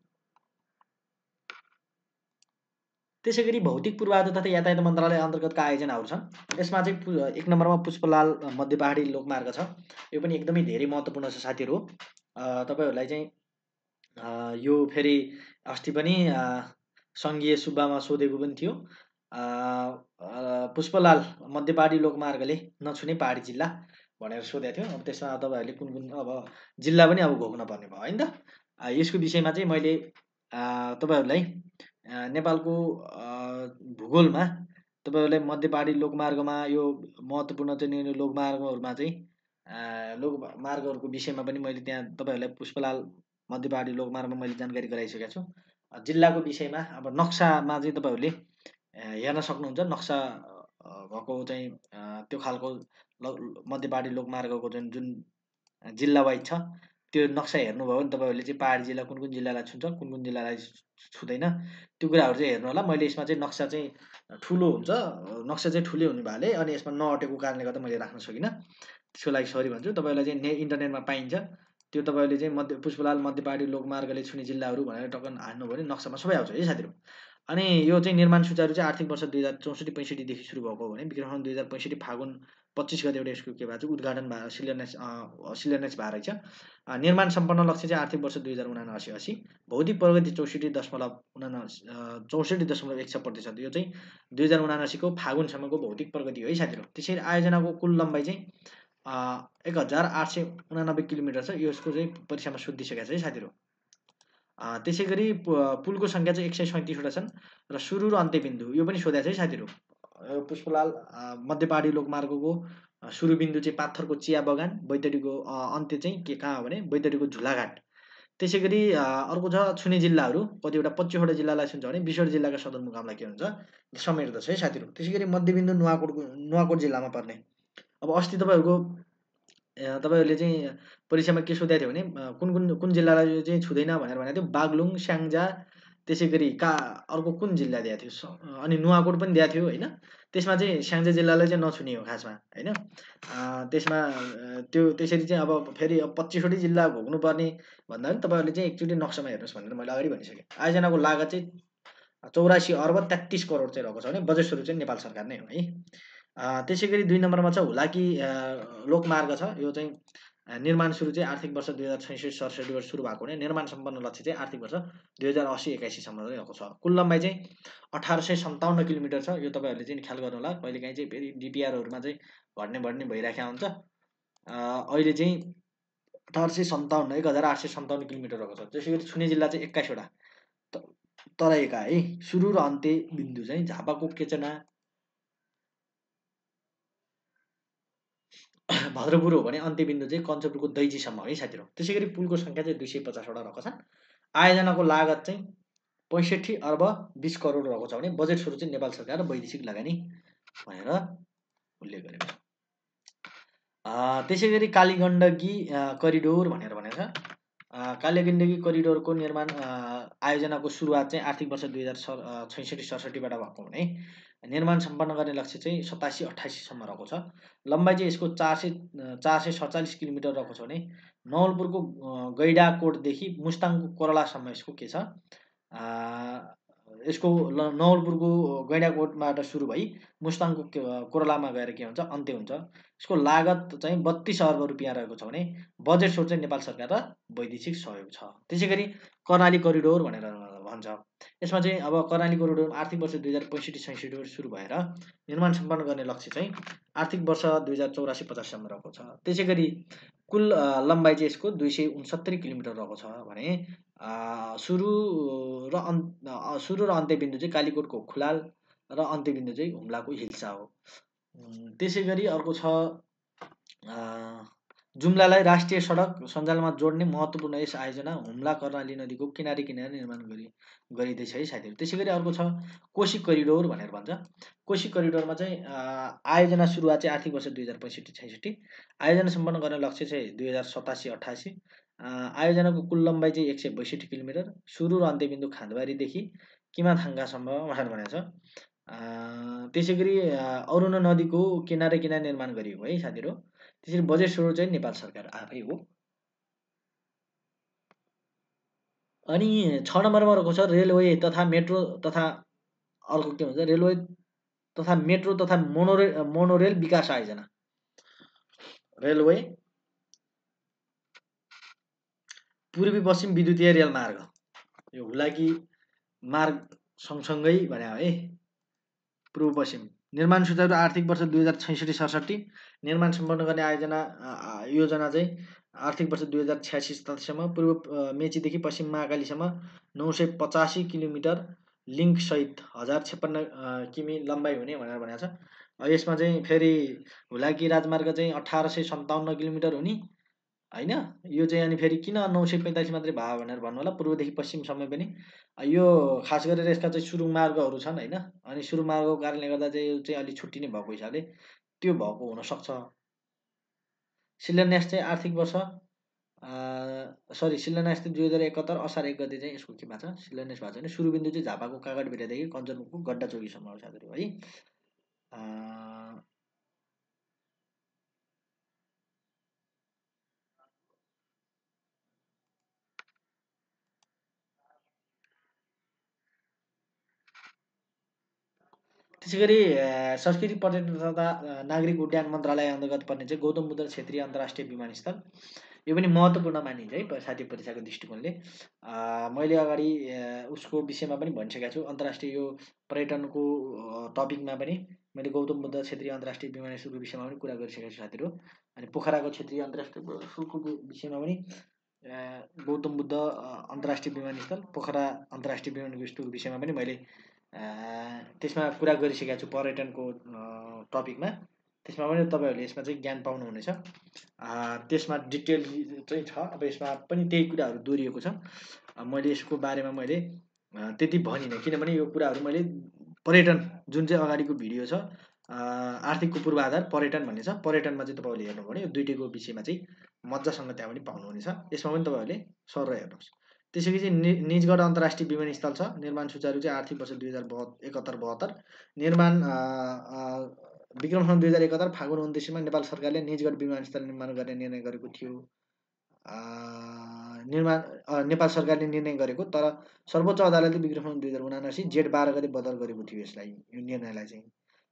[SPEAKER 1] त्यसै गरी भौतिक पूर्वाधार तथा यातायात मन्त्रालय अन्तर्गतका आयोजनाहरू छन्। यसमा चाहिँ 1 नम्बरमा पुष्पलाल मध्य पहाडी लोकमार्ग छ। यो पनि एकदमै धेरै महत्त्वपूर्ण छ साथीहरू। तपाईँहरूलाई चाहिँ यो फेरि अस्ति पनि सङ्घीय सुब्बामा सोधेको पनि थियो। पुष्पलाल मध्य पहाडी लोकमार्गले नछुने पहाडी जिल्ला भनेर सोधेको थियो। अब त्यसमा तपाईँहरूले कुन कुन अब जिल्ला पनि अब घोक्न पर्ने भयो होइन त। यसको विषयमा चाहिँ मैले तपाईँहरूलाई नेपालको भूगोलमा तपाईँहरूलाई मध्य पहाडी लोकमार्गमा यो महत्त्वपूर्ण चाहिँ लोकमार्गहरूमा चाहिँ लोकमार्गहरूको विषयमा पनि मैले त्यहाँ तपाईँहरूलाई पुष्पलाल मध्य पहाडी लोकमार्गमा मैले जानकारी गराइसकेको छु। जिल्लाको विषयमा अब नक्सामा चाहिँ तपाईँहरूले हेर्न सक्नुहुन्छ। नक्सा भएको चाहिँ त्यो खालको मध्य पहाडी लोकमार्गको जुन जिल्ला वाइज छ त्यो नक्सा हेर्नुभयो भने तपाईँहरूले चाहिँ पहाडी जिल्ला कुन कुन जिल्लालाई छुन्छ, कुन कुन जिल्लालाई छुँदैन, त्यो कुराहरू चाहिँ हेर्नु होला। मैले यसमा चाहिँ नक्सा चाहिँ ठुलो हुन्छ, नक्सा चाहिँ ठुलै हुने भएले अनि यसमा नअटेको कारणले गर्दा मैले राख्न सकिनँ, त्यसको लागि सरी भन्छु। तपाईँलाई चाहिँ इन्टरनेटमा पाइन्छ, त्यो तपाईँले चाहिँ पुष्पलाल मध्य पहाडी लोकमार्गले छुने जिल्लाहरू भनेर टक्क हान्नुभयो भने नक्सामा सबै आउँछ है साथीहरू। अनि यो चाहिँ निर्माण सुचारू चाहिँ आर्थिक वर्ष 2064-65देखि सुरु भएको हो भने विक्रम 2065 फागुन 25 गते एउटा यसको के भएको छ उद्घाटन भयो, शिलान्यास भएको रहेछ। निर्माण सम्पन्न लक्ष्य चाहिँ आर्थिक वर्ष 2079-80। भौतिक प्रगति 64.61%। यो चाहिँ 2079को फागुनसम्मको भौतिक प्रगति हो है साथीहरू। त्यसरी आयोजनाको कुल लम्बाइ चाहिँ 1889 किलोमिटर छ। यसको चाहिँ परीक्षामा सोधिसकेको छ है साथीहरू। त्यसै गरी पुलको सङ्ख्या चाहिँ 137वटा छन् र सुरु र अन्त्यबिन्दु यो पनि सोधेको छ है साथीहरू। पुष्पलाल मध्य पहाडी लोकमार्गको सुरु बिन्दु चाहिँ पाथरको चिया बगान, बैतडीको अन्त्य चाहिँ कहाँ हो भने बैतडीको झुलाघाट। त्यसै गरी अर्को छ छुने जिल्लाहरू कतिवटा 25वटा जिल्लालाई छुन्छ भने 20वटा जिल्लाका सदरमुकामलाई के हुन्छ समेट्दछ है साथीहरू। त्यसै गरी मध्यबिन्दु नुवाकोट जिल्लामा पर्ने। अब अस्ति तपाईँहरूले चाहिँ परीक्षामा के सोधेको थियो भने कुन जिल्लालाई चाहिँ छुँदैन भनेर भनेको थियो, बागलुङ, स्याङ्जा, त्यसै गरी अर्को कुन जिल्ला दिएको थियो, अनि नुवाकोट पनि दिएको थियो होइन। त्यसमा चाहिँ स्याङ्जा जिल्लालाई चाहिँ नछुने हो खासमा होइन। त्यसमा त्यो त्यसरी चाहिँ अब फेरि 25वटै जिल्ला घोक्नुपर्ने भन्दा पनि तपाईँहरूले चाहिँ एकचोटि नक्सामा हेर्नुहोस् भनेर मैले अगाडि भनिसकेँ। आयोजनाको लागत चाहिँ 84 अर्ब 33 करोड चाहिँ रहेको छ भने बजेट स्वरूप चाहिँ नेपाल सरकार नै हो है। त्यसै गरी 2 नम्बरमा छ हुलाकी लोकमार्ग छ। यो चाहिँ निर्माण सुरु चाहिँ आर्थिक वर्ष 2066-67 सुरु भएको हुने, निर्माण सम्पन्न लक्ष्य चाहिँ आर्थिक वर्ष 2080-81सम्म रहेको छ। कुल लम्बाइ चाहिँ 1857 किलोमिटर छ। यो तपाईँहरूले चाहिँ ख्याल गर्नु होला, कहिलेकाहीँ चाहिँ फेरि डिपिआरहरूमा चाहिँ घट्ने भइराखेको हुन्छ। अहिले चाहिँ 1857 किलोमिटर रहेको छ। त्यसै गरी छुने जिल्ला चाहिँ 21वटा तराईका है। सुरु र अन्त्य बिन्दु चाहिँ झापाको केचना, भद्रपुर हो भने अन्त्यबिन्दु चाहिँ कञ्चनपुरको दैजीसम्म है साथीहरू। त्यसै गरी पुलको सङ्ख्या चाहिँ 250वटा रहेको छन्। आयोजनाको लागत चाहिँ 65 अर्ब 20 करोड रहेको छ भने बजेट स्रोत चाहिँ नेपाल सरकार र वैदेशिक लगानी भनेर उल्लेख गरेको छ। त्यसै गरी कालीगण्डकी करिडोर भनेर भनेको छ। कालीगण्डकी करिडोरको निर्माण आयोजनाको सुरुवात चाहिँ आर्थिक वर्ष 2066-67बाट भएको भने निर्माण सम्पन्न गर्ने लक्ष्य चाहिँ 87-88सम्म रहेको छ। लम्बाइ चाहिँ यसको 447 किलोमिटर रहेको छ भने नवलपुरको गैडाकोटदेखि मुस्ताङको कोरलासम्म यसको के छ, यसको नवलपुरको गैडाकोटबाट सुरु भई मुस्ताङको कोरलामा गएर के हुन्छ, अन्त्य हुन्छ। यसको लागत चाहिँ 32 अर्ब रुपियाँ रहेको छ भने बजेट स्रोत चाहिँ नेपाल सरकार र वैदेशिक सहयोग छ। त्यसै गरी कर्णाली करिडोर भनेर भन्छ। यसमा चाहिँ अब कर्णाली करिडोर आर्थिक वर्ष 2065-66बाट सुरु भएर निर्माण सम्पन्न गर्ने लक्ष्य चाहिँ आर्थिक वर्ष 2084-85सम्म रहेको छ। त्यसै गरी कुल लम्बाइ चाहिँ यसको 269 किलोमिटर रहेको छ भने सुरु र अन्त्यबिन्दु चाहिँ कालीकोटको खुलाल र अन्त्यबिन्दु चाहिँ हुम्लाको हिल्सा हो। त्यसै गरी अर्को छ जुम्लालाई राष्ट्रिय सडक सञ्जालमा जोड्ने महत्त्वपूर्ण यस आयोजना हुम्ला कर्णाली नदीको किनारे किनारे निर्माण गरिँदैछ है साथीहरू। त्यसै गरी अर्को छ कोशी करिडोर भनेर भन्छ। कोशी करिडोरमा चाहिँ आयोजना सुरुवात चाहिँ आर्थिक वर्ष 2065-66, आयोजना सम्पन्न गर्ने लक्ष्य चाहिँ 2087-88। आयोजनाको कुल लम्बाइ चाहिँ 162 किलोमिटर, सुरु र अन्त्यबिन्दु खान्दबारीदेखि किमाथाङ्गासम्म भनेर भनेको छ। त्यसै गरी अरुणा नदीको किनारे किनारे निर्माण गरिएको है साथीहरू। त्यसरी बजेट स्रोत चाहिँ नेपाल सरकार आफै हो। अनि 6 नम्बरमा रहेको छ रेलवे तथा मेट्रो तथा अर्को के भन्छ रेलवे तथा मेट्रो तथा मोनोरेल विकास आयोजना। रेलवे पूर्वी पश्चिम विद्युतीय रेल मार्ग, यो हुलाकी मार्ग सँगसँगै भने है पूर्व पश्चिम निर्माण सुचारु आर्थिक वर्ष 2066-67 निर्माण सम्पन्न गर्ने योजना चाहिँ आर्थिक वर्ष 2086-87सम्म पूर्व मेचीदेखि पश्चिम महाकालीसम्म 985 किलोमिटर लिङ्क सहित 1056 किमी लम्बाइ हुने भनेर भनेको छ। यसमा चाहिँ फेरि हुलाकी राजमार्ग चाहिँ 1857 किलोमिटर हुने होइन। यो चाहिँ अनि फेरि किन 945 मात्रै भयो भनेर भन्नु होला, पूर्वदेखि पश्चिमसम्म पनि यो खास गरेर यसका चाहिँ सुरुङ मार्गहरू छन् होइन। अनि सुरुङ मार्गको कारणले गर्दा चाहिँ यो चाहिँ अलिक छुट्टिने भएको हिसाबले त्यो भएको हुनसक्छ। शिलान्यास चाहिँ आर्थिक वर्ष शिलान्यास चाहिँ 2071 असार 1 गते चाहिँ यसको के भएको छ, शिलान्यास भएको छ भने सुरु बिन्दु चाहिँ झापाको कागडभिटादेखि कञ्चनपुरको गड्डा चौकीसम्म हो साथीहरू है। त्यसै गरी संस्कृति पर्यटन तथा नागरिक उड्डयन मन्त्रालय अन्तर्गत पर्ने चाहिँ गौतम बुद्ध क्षेत्रीय अन्तर्राष्ट्रिय विमानस्थल, यो पनि महत्त्वपूर्ण मानिन्छ है साथी परीक्षाको दृष्टिकोणले। मैले अगाडि उसको विषयमा पनि भनिसकेको छु। अन्तर्राष्ट्रिय यो पर्यटनको टपिकमा पनि मैले गौतम बुद्ध क्षेत्रीय अन्तर्राष्ट्रिय विमानस्थलको विषयमा पनि कुरा गरिसकेको छु साथीहरू। अनि पोखराको क्षेत्रीय अन्तर्राष्ट्रिय विमानस्थलको विषयमा पनि गौतम बुद्ध अन्तर्राष्ट्रिय विमानस्थल, पोखरा अन्तर्राष्ट्रिय विमानस्थलको विषयमा पनि मैले त्यसमा कुरा गरिसकेको छु पर्यटनको टपिकमा। त्यसमा पनि तपाईँहरूले यसमा चाहिँ ज्ञान पाउनुहुनेछ। त्यसमा डिटेल चाहिँ छ। अब यसमा पनि त्यही कुराहरू दोहोरिएको छ। मैले यसको बारेमा मैले त्यति भनिनँ, किनभने यो कुराहरू मैले पर्यटन जुन चाहिँ अगाडिको भिडियो छ आर्थिकको पूर्वाधार पर्यटन भन्ने छ, पर्यटनमा चाहिँ तपाईँहरूले हेर्नु भने यो दुईटैको विषयमा चाहिँ मजासँग त्यहाँ पनि पाउनुहुनेछ। यसमा पनि तपाईँहरूले सर हेर्नुहोस्। त्यसै गरी निजगढ अन्तर्राष्ट्रिय विमानस्थल छ, निर्माण सुचारु चाहिँ आर्थिक वर्ष 2071-72 निर्माण विक्रम सन 2071 फागुन 29मा नेपाल सरकारले निजगढ विमानस्थल निर्माण गर्ने निर्णय गरेको थियो। नेपाल सरकारले निर्णय गरेको, तर सर्वोच्च अदालतले विक्रम सन 2079 जेठ 12 गते बदल गरेको थियो यसलाई, यो निर्णयलाई चाहिँ।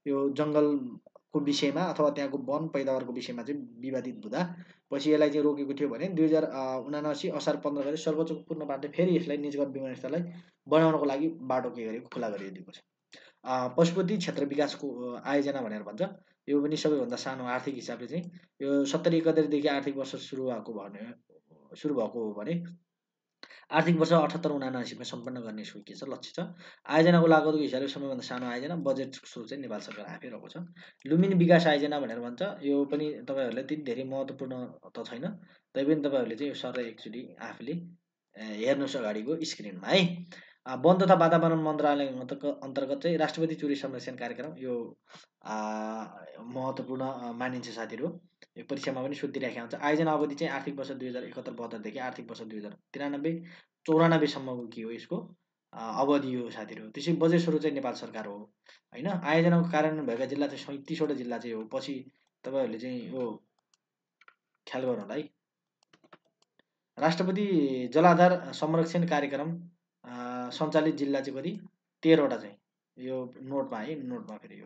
[SPEAKER 1] यो जङ्गलको विषयमा अथवा त्यहाँको वन पैदावारको विषयमा चाहिँ विवादित हुँदा पछि यसलाई चाहिँ रोकेको थियो भने 2079 असार 15 गते सर्वोच्चको पूर्ण पाठले फेरि यसलाई निजगढ विमानस्थललाई बनाउनको लागि बाटो के गरेको खुला गरिदिएको छ। पशुपति क्षेत्र विकासको आयोजना भनेर भन्छ। यो पनि सबैभन्दा सानो आर्थिक हिसाबले चाहिँ यो 70-71देखि आर्थिक वर्ष सुरु भएको हो भने आर्थिक वर्ष 78-79 सम्पन्न गर्ने यसको के छ लक्ष्य छ। आयोजनाको लागतको हिसाबले सबैभन्दा सानो आयोजना, बजेट स्रोत चाहिँ नेपाल सरकार आफै रहेको छ। लुम्बिनी विकास आयोजना भनेर भन्छ, यो पनि तपाईँहरूलाई त्यति धेरै महत्त्वपूर्ण त छैन, तैपनि तपाईँहरूले चाहिँ यो सर एकचोटि आफूले हेर्नुहोस् अगाडिको स्क्रिनमा है। वन तथा वातावरण मन्त्रालय अन्तर्गत चाहिँ राष्ट्रपति चुरी संरक्षण कार्यक्रम यो महत्त्वपूर्ण मानिन्छ साथीहरू। यो परीक्षामा पनि सोधिराखेको हुन्छ। आयोजना अवधि चाहिँ आर्थिक वर्ष 2071-72 देखि आर्थिक वर्ष 2093-94 सम्मको के हो यसको अवधि हो साथीहरू। त्यसै बजेट स्रोत चाहिँ नेपाल सरकार हो होइन। आयोजनाको कार्यान्वयन भएका जिल्ला चाहिँ 37वटा जिल्ला चाहिँ हो। पछि तपाईँहरूले चाहिँ यो ख्याल गर्नु होला है। राष्ट्रपति जलाधार संरक्षण कार्यक्रम सञ्चालित जिल्ला चाहिँ कति 13वटा चाहिँ यो नोटमा है, नोटमा फेरि यो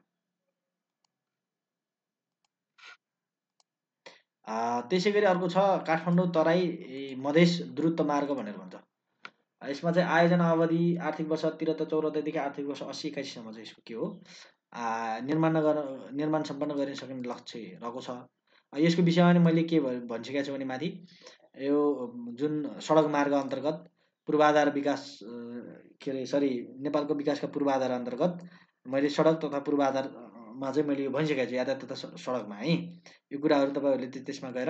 [SPEAKER 1] त्यसै गरी अर्को छ काठमाडौँ तराई मधेस द्रुत मार्ग भनेर भन्छ। यसमा चाहिँ आयोजना अवधि आर्थिक वर्ष 73-74 देखि आर्थिक वर्ष 80-81 सम्म चाहिँ यसको के हो निर्माण सम्पन्न गर्न सकिने लक्ष्य रहेको छ। यसको विषयमा पनि मैले के भनिसकेको छु भने माथि यो जुन सडक मार्ग अन्तर्गत पूर्वाधार विकास के अरे सरी नेपालको विकासका पूर्वाधार अन्तर्गत मैले सडक तथा पूर्वाधारमा चाहिँ मैले यो भनिसकेको छु यातायात तथा सडकमा है। यो कुराहरू तपाईँहरूले त्यसमा गएर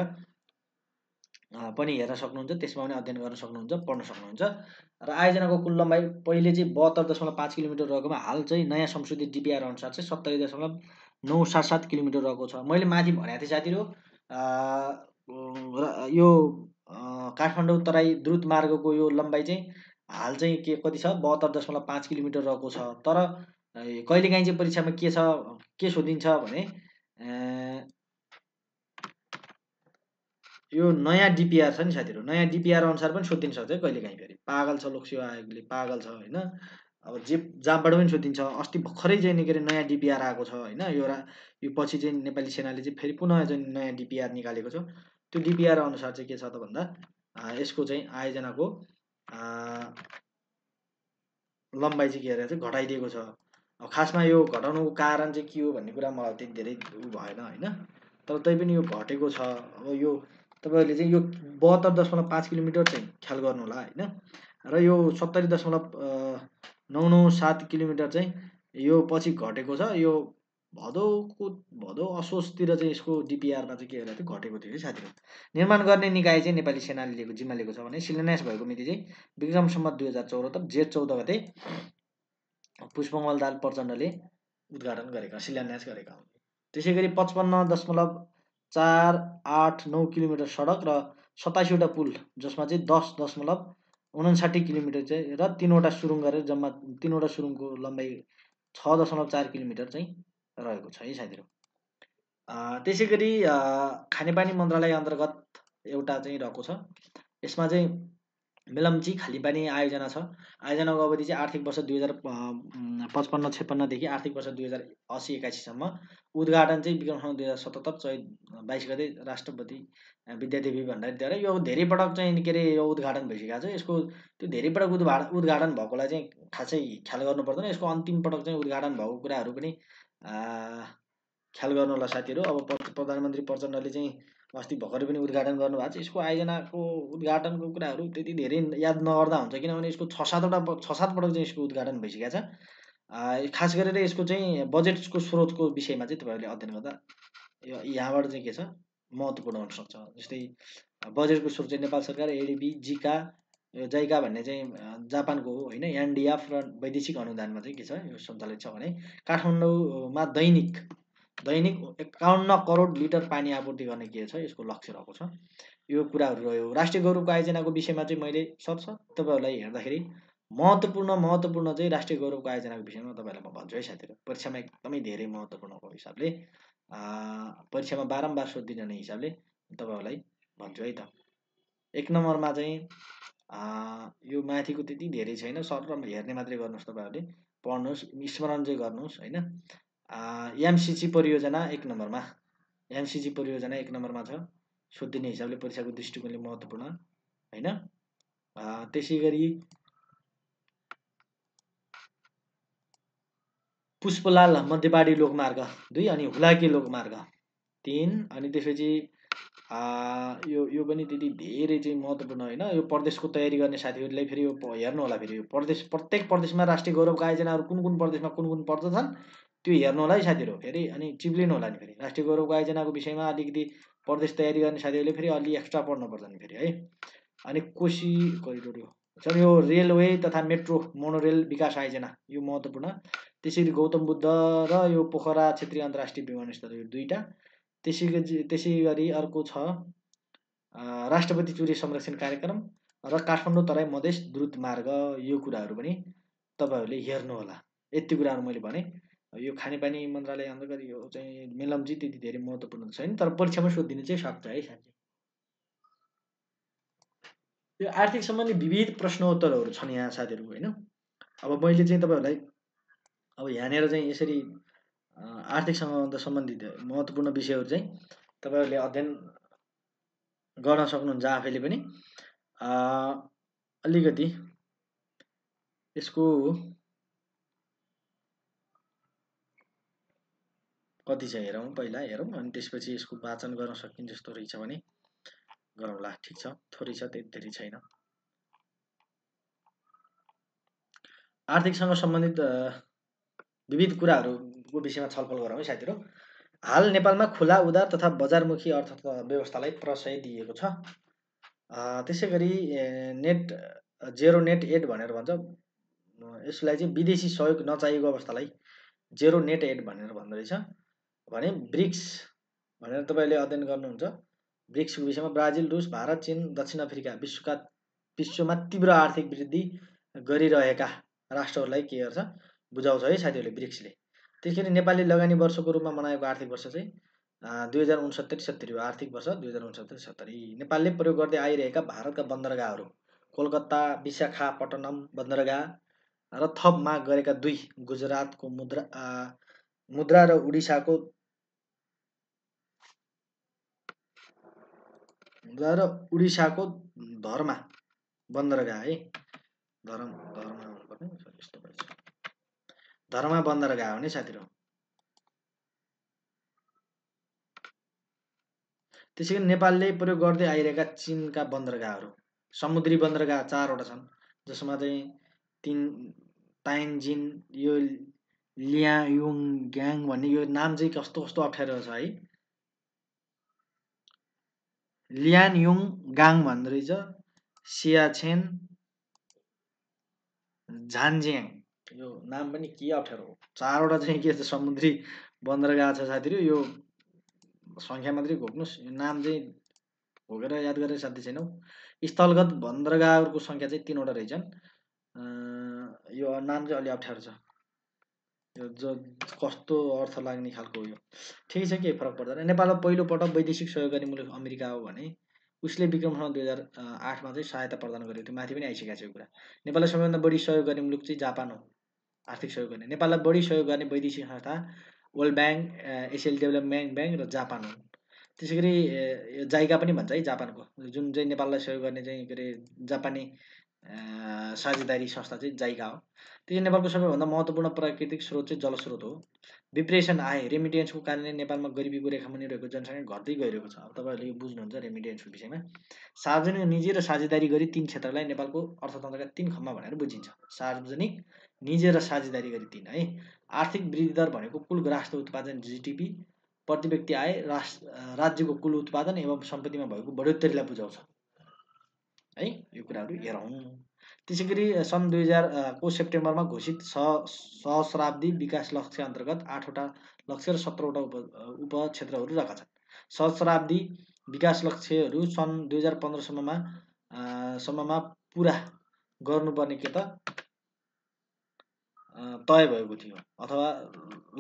[SPEAKER 1] पनि हेर्न सक्नुहुन्छ, त्यसमा पनि अध्ययन गर्न सक्नुहुन्छ, पढ्न सक्नुहुन्छ। र आयोजनाको कुल लम्बाइ पहिले चाहिँ 72.5 किलोमिटर रहेकोमा हाल चाहिँ नयाँ संशोधित डिपिआर अनुसार चाहिँ 70.977 किलोमिटर रहेको छ। मैले माथि भनेको थिएँ साथीहरू यो काठमाडौँ तराई द्रुत मार्गको यो लम्बाइ चाहिँ हाल चाहिँ के कति छ 72.5 किलोमिटर रहेको छ। तर कहिलेकाहीँ चाहिँ परीक्षामा के सोधिन्छ भने यो नयाँ डिपिआर छ नि साथीहरू, नयाँ डिपिआर अनुसार पनि सोधिन सक्छ है कहिलेकाहीँ। फेरि पागल छ लोकसेवा आयोगले, पागल छ होइन। अब जहाँबाट पनि सोधिन्छ। अस्ति भर्खरै चाहिँ के अरे नयाँ डिपिआर आएको छ होइन। यो पछि चाहिँ नेपाली सेनाले चाहिँ फेरि पुनः चाहिँ नयाँ डिपिआर निकालेको छ। त्यो डिपिआर अनुसार चाहिँ के छ त भन्दा यसको चाहिँ आयोजनाको लम्बाइ चाहिँ के अरे चाहिँ घटाइदिएको छ। अब खासमा यो घटाउनुको कारण चाहिँ के हो भन्ने कुरा मलाई त्यति धेरै भएन होइन। तर तैपनि यो घटेको छ। अब यो तपाईँहरूले चाहिँ यो 72.5 किलोमिटर चाहिँ ख्याल गर्नु होला होइन। र यो 70.997 किलोमिटर चाहिँ यो पछि घटेको छ। यो भदौ असोजतिर चाहिँ यसको डिपिआरमा चाहिँ के होला त्यो घटेको थियो है साथीहरू। निर्माण गर्ने निकाय चाहिँ नेपाली सेनाले लिएको जिम्मा लिएको छ भने शिलान्यास भएको मिति चाहिँ विक्रम सम्वत 2074 जेठ 14 गते पुष्पकमल दाहाल प्रचण्डले उद्घाटन गरेका, शिलान्यास गरेका हुन्। त्यसै गरी 55.489 किलोमिटर सडक र 87वटा पुल जसमा चाहिँ 10.59 किलोमिटर चाहिँ र 3वटा सुरुङ गरेर जम्मा 3वटा सुरुङको लम्बाइ 6.4 किलोमिटर चाहिँ रहेको छ है साथीहरू। त्यसै गरी खानेपानी मन्त्रालय अन्तर्गत एउटा चाहिँ रहेको छ। यसमा चाहिँ मेलम्ची खानेपानी आयोजना छ। आयोजनाको अवधि चाहिँ आर्थिक वर्ष 2055-56 देखि आर्थिक वर्ष 2080-81 सम्म। उद्घाटन चाहिँ विक्रम सम्वत 2077 चैत 22 गते राष्ट्रपति विद्यादेवी भण्डारीद्वारा। यो धेरै पटक चाहिँ के अरे यो उद्घाटन भइसकेको छ। यसको त्यो धेरै पटक उद्घाटन भएकोलाई चाहिँ खासै ख्याल गर्नु पर्दैन। यसको अन्तिम पटक चाहिँ उद्घाटन भएको कुराहरू पनि ख्याल गर्नु होला साथीहरू। अब प्रधानमन्त्री प्रचण्डले चाहिँ अस्ति भर्खरै पनि उद्घाटन गर्नुभएको छ। यसको आयोजनाको उद्घाटनको कुराहरू त्यति धेरै याद नगर्दा हुन्छ, किनभने यसको 6-7 पटक चाहिँ यसको उद्घाटन भइसकेको छ। खास गरेर यसको चाहिँ बजेटको स्रोतको विषयमा चाहिँ तपाईँहरूले अध्ययन गर्दा यहाँबाट चाहिँ के छ महत्त्वपूर्ण हुन सक्छ। जस्तै बजेटको स्रोत चाहिँ नेपाल सरकार, एडिबी, जिका, यो जाइका भन्ने चाहिँ जापानको हो होइन। एनडिएफ र वैदेशिक अनुदानमा चाहिँ के छ यो सञ्चालित छ भने काठमाडौँमा दैनिक 51 करोड लिटर पानी आपूर्ति गर्ने के छ यसको लक्ष्य रहेको छ। यो कुराहरू रह्यो। राष्ट्रिय गौरवको आयोजनाको विषयमा चाहिँ मैले तपाईँहरूलाई हेर्दाखेरि महत्त्वपूर्ण चाहिँ राष्ट्रिय गौरवको आयोजनाको विषयमा तपाईँहरूलाई म भन्छु है साथीहरू। परीक्षामा एकदमै धेरै महत्त्वपूर्णको हिसाबले परीक्षामा बारम्बार सोधिने हिसाबले तपाईँहरूलाई भन्छु है त। 1 नम्बरमा चाहिँ यो माथिको त्यति धेरै छैन, सर हेर्ने मात्रै गर्नुहोस्, तपाईँहरूले पढ्नुहोस्, स्मरण चाहिँ गर्नुहोस् होइन। एमसिसी परियोजना 1 नम्बरमा, एमसिसी परियोजना 1 नम्बरमा छ। सोधिने हिसाबले परीक्षाको दृष्टिकोणले महत्त्वपूर्ण होइन। त्यसै गरी पुष्पलाल मध्यपाडी लोकमार्ग 2 अनि हुलाकी लोकमार्ग 3 अनि त्यसपछि यो पनि त्यति धेरै चाहिँ महत्त्वपूर्ण होइन। यो प्रदेशको तयारी गर्ने साथीहरूले फेरि यो हेर्नु होला, फेरि यो प्रत्येक प्रदेशमा राष्ट्रिय गौरवका आयोजनाहरू कुन कुन प्रदेशमा कुन कुन पर्दछन् त्यो हेर्नु होला है साथीहरू। फेरि अनि चिप्लिनु होला नि, फेरि राष्ट्रिय गौरवको आयोजनाको विषयमा अलिकति प्रदेश तयारी गर्ने साथीहरूले फेरि अलि एक्स्ट्रा पढ्नुपर्छ नि फेरि है। अनि कोशी करिडोर यो रेलवे तथा मेट्रो मोनोरेल विकास आयोजना यो महत्त्वपूर्ण। त्यसरी गौतम बुद्ध र यो पोखरा क्षेत्रीय अन्तर्राष्ट्रिय विमानस्थल यो दुईटा। त्यसै गरी अर्को छ राष्ट्रपति चुरी संरक्षण कार्यक्रम र काठमाडौँ तराई मधेस द्रुत मार्ग। यो कुराहरू पनि तपाईँहरूले हेर्नु होला। यति कुराहरू मैले भने। यो खानेपानी मन्त्रालय अन्तर्गत यो चाहिँ मेलम्ची त्यति धेरै महत्त्वपूर्ण छैन, तर परीक्षामा सोधिदिनु चाहिँ सक्छ है साथी। यो आर्थिक सम्बन्धी विविध प्रश्नोत्तरहरू छन् यहाँ साथीहरू होइन। अब मैले चाहिँ तपाईँहरूलाई अब यहाँनिर चाहिँ यसरी आर्थिकसँग सम्बन्धित महत्त्वपूर्ण विषयहरू चाहिँ तपाईँहरूले अध्ययन गर्न सक्नुहुन्छ आफैले पनि। अलिकति यसको कति छ हेरौँ, पहिला हेरौँ अनि त्यसपछि यसको वाचन गर्न सकिन्छ जस्तो रहेछ भने गरौँला। ठिक छ, थोरै छ, त्यति धेरै छैन। आर्थिकसँग सम्बन्धित विविध कुराहरूको विषयमा छलफल गरौँ है साथीहरू। हाल नेपालमा खुला उदार तथा बजारमुखी अर्थ व्यवस्थालाई प्रशय दिएको छ। त्यसै गरी जेरो नेट एड भनेर भन्छ। यसलाई चाहिँ विदेशी सहयोग नचाहिएको अवस्थालाई जेरो नेट एड भनेर भन्दो रहेछ। भने ब्रिक्स भनेर तपाईँले अध्ययन गर्नुहुन्छ। ब्रिक्सको विषयमा ब्राजिल, रुस, भारत, चीन, दक्षिण अफ्रिका विश्वमा तीव्र आर्थिक वृद्धि गरिरहेका राष्ट्रहरूलाई के गर्छ, बुझाउँछ है साथीहरूले ब्रिक्सले। त्यसरी नेपाली लगानी वर्षको रूपमा मनाएको आर्थिक वर्ष चाहिँ 2069-70 आर्थिक वर्ष 2069-70। नेपालले प्रयोग गर्दै आइरहेका भारतका बन्दरगाहहरू कोलकाता, विशाखापट्टनम बन्दरगाह र थप माग गरेका 2 गुजरातको मुद्रा र उडिसाको धर्मा बन्दरगाह है। धर्मा बन्दरगाह हो नि साथीहरू। त्यसै गरी नेपालले प्रयोग गर्दै आइरहेका चीनका बन्दरगाहहरू समुद्री बन्दरगाह 4वटा छन्, जसमा चाहिँ ताइन्जिन, यो लियायुङग्याङ भन्ने यो नाम चाहिँ कस्तो कस्तो अप्ठ्यारो छ है। लियानयुङगाङ भन्दो रहेछ, सियाचेन, झान्जियाङ, यो नाम पनि के अप्ठ्यारो हो। 4वटा चाहिँ के छ समुद्री बन्दरगाह छ साथीहरू। यो सङ्ख्या मात्रै घोक्नुहोस्, यो नाम चाहिँ घोकेर याद गरेर साध्य छैनौ। स्थलगत बन्दरगाहहरूको सङ्ख्या चाहिँ 3वटा रहेछन्। यो नाम चाहिँ अलि अप्ठ्यारो छ, यो कस्तो अर्थ लाग्ने खालको हो यो। ठिकै छ, केही फरक पर्दैन। नेपालमा पहिलो पटक वैदेशिक सहयोग गर्ने मुलुक अमेरिका हो भने उसले विक्रम 2008मा चाहिँ सहायता प्रदान गरेको थियो। माथि पनि आइसकेको छ यो कुरा। नेपाललाई सबैभन्दा बढी सहयोग गर्ने मुलुक चाहिँ जापान हो, आर्थिक सहयोग गर्ने। नेपाललाई बढी सहयोग गर्ने वैदेशिक संस्था world bank, Asian development bank र जापान हो। त्यसै गरी जाइका पनि भन्छ है जापानको, जुन चाहिँ नेपाललाई सहयोग गर्ने चाहिँ के अरे जापानी साझेदारी संस्था चाहिँ जाइका हो। त्यसै नेपालको सबैभन्दा महत्त्वपूर्ण प्राकृतिक स्रोत चाहिँ जलस्रोत हो। विप्रेसन आय रेमिटेन्सको कारणले नेपालमा गरिबीको रेखामुनि रहेको जनसङ्ख्या घट्दै गइरहेको छ। अब तपाईँहरूले यो बुझ्नुहुन्छ रेमिटेन्सको विषयमा। सार्वजनिक, निजी र साझेदारी गरी 3 क्षेत्रलाई नेपालको अर्थतन्त्रका 3 खम्बा भनेर बुझिन्छ। सार्वजनिक, निजी र साझेदारी गरी 3 है। आर्थिक वृद्धि दर भनेको कुल राष्ट्र उत्पादन जीडीपी, प्रति व्यक्ति आय, राज्यको कुल उत्पादन एवं सम्पत्तिमा भएको बढोत्तरीलाई बुझाउँछ है। यो कुराहरू हेरौँ। त्यसै गरी सन् 2000 को सेप्टेम्बरमा घोषित सहस्राब्दी विकास लक्ष्य अन्तर्गत 8वटा लक्ष्य र 17वटा उपक्षेत्रहरू रहेका छन्। सहस्राब्दी विकास लक्ष्यहरू सन् 2015 सम्ममा पुरा गर्नुपर्ने के त तय भएको थियो अथवा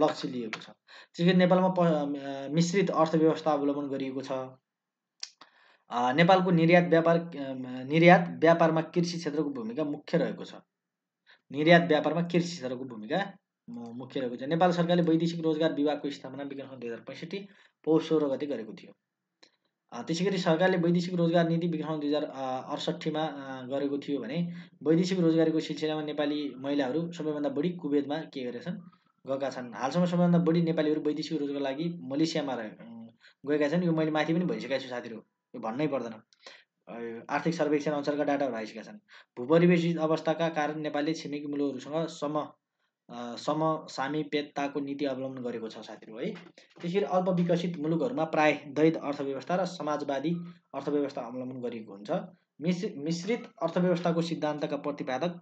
[SPEAKER 1] लक्ष्य लिएको छ। त्यसै गरी नेपालमा मिश्रित अर्थव्यवस्था अवलम्बन गरिएको छ। नेपालको निर्यात व्यापारमा कृषि क्षेत्रको भूमिका मुख्य रहेको छ। निर्यात व्यापारमा कृषि क्षेत्रको भूमिका मुख्य रहेको छ। नेपाल सरकारले वैदेशिक रोजगार विभागको स्थापना विक्रम 2065 पौष 16 गते गरेको थियो। त्यसै गरी सरकारले वैदेशिक रोजगार नीति विक्रम 2068मा गरेको थियो भने वैदेशिक रोजगारीको सिलसिलामा नेपाली महिलाहरू सबैभन्दा बढी कुवेतमा के गरेछन्, गएका छन्। हालसम्म सबैभन्दा बढी नेपालीहरू वैदेशिक रोजगारको लागि मलेसियामा गएका छन्। यो मैले माथि पनि भनिसकेको छु साथीहरू, यो भन्नै पर्दैन। आर्थिक सर्वेक्षण अनुसारका डाटाहरू आइसकेका छन्। भूपरिवेशित अवस्थाका कारण नेपालले छिमेकी मुलुकहरूसँग समसामीप्यताको नीति अवलम्बन गरेको छ साथीहरू है। त्यसरी अल्पविकसित मुलुकहरूमा प्राय द्वैत अर्थव्यवस्था र समाजवादी अर्थव्यवस्था अवलम्बन गरिएको हुन्छ। मिश्रित अर्थव्यवस्थाको सिद्धान्तका प्रतिपादक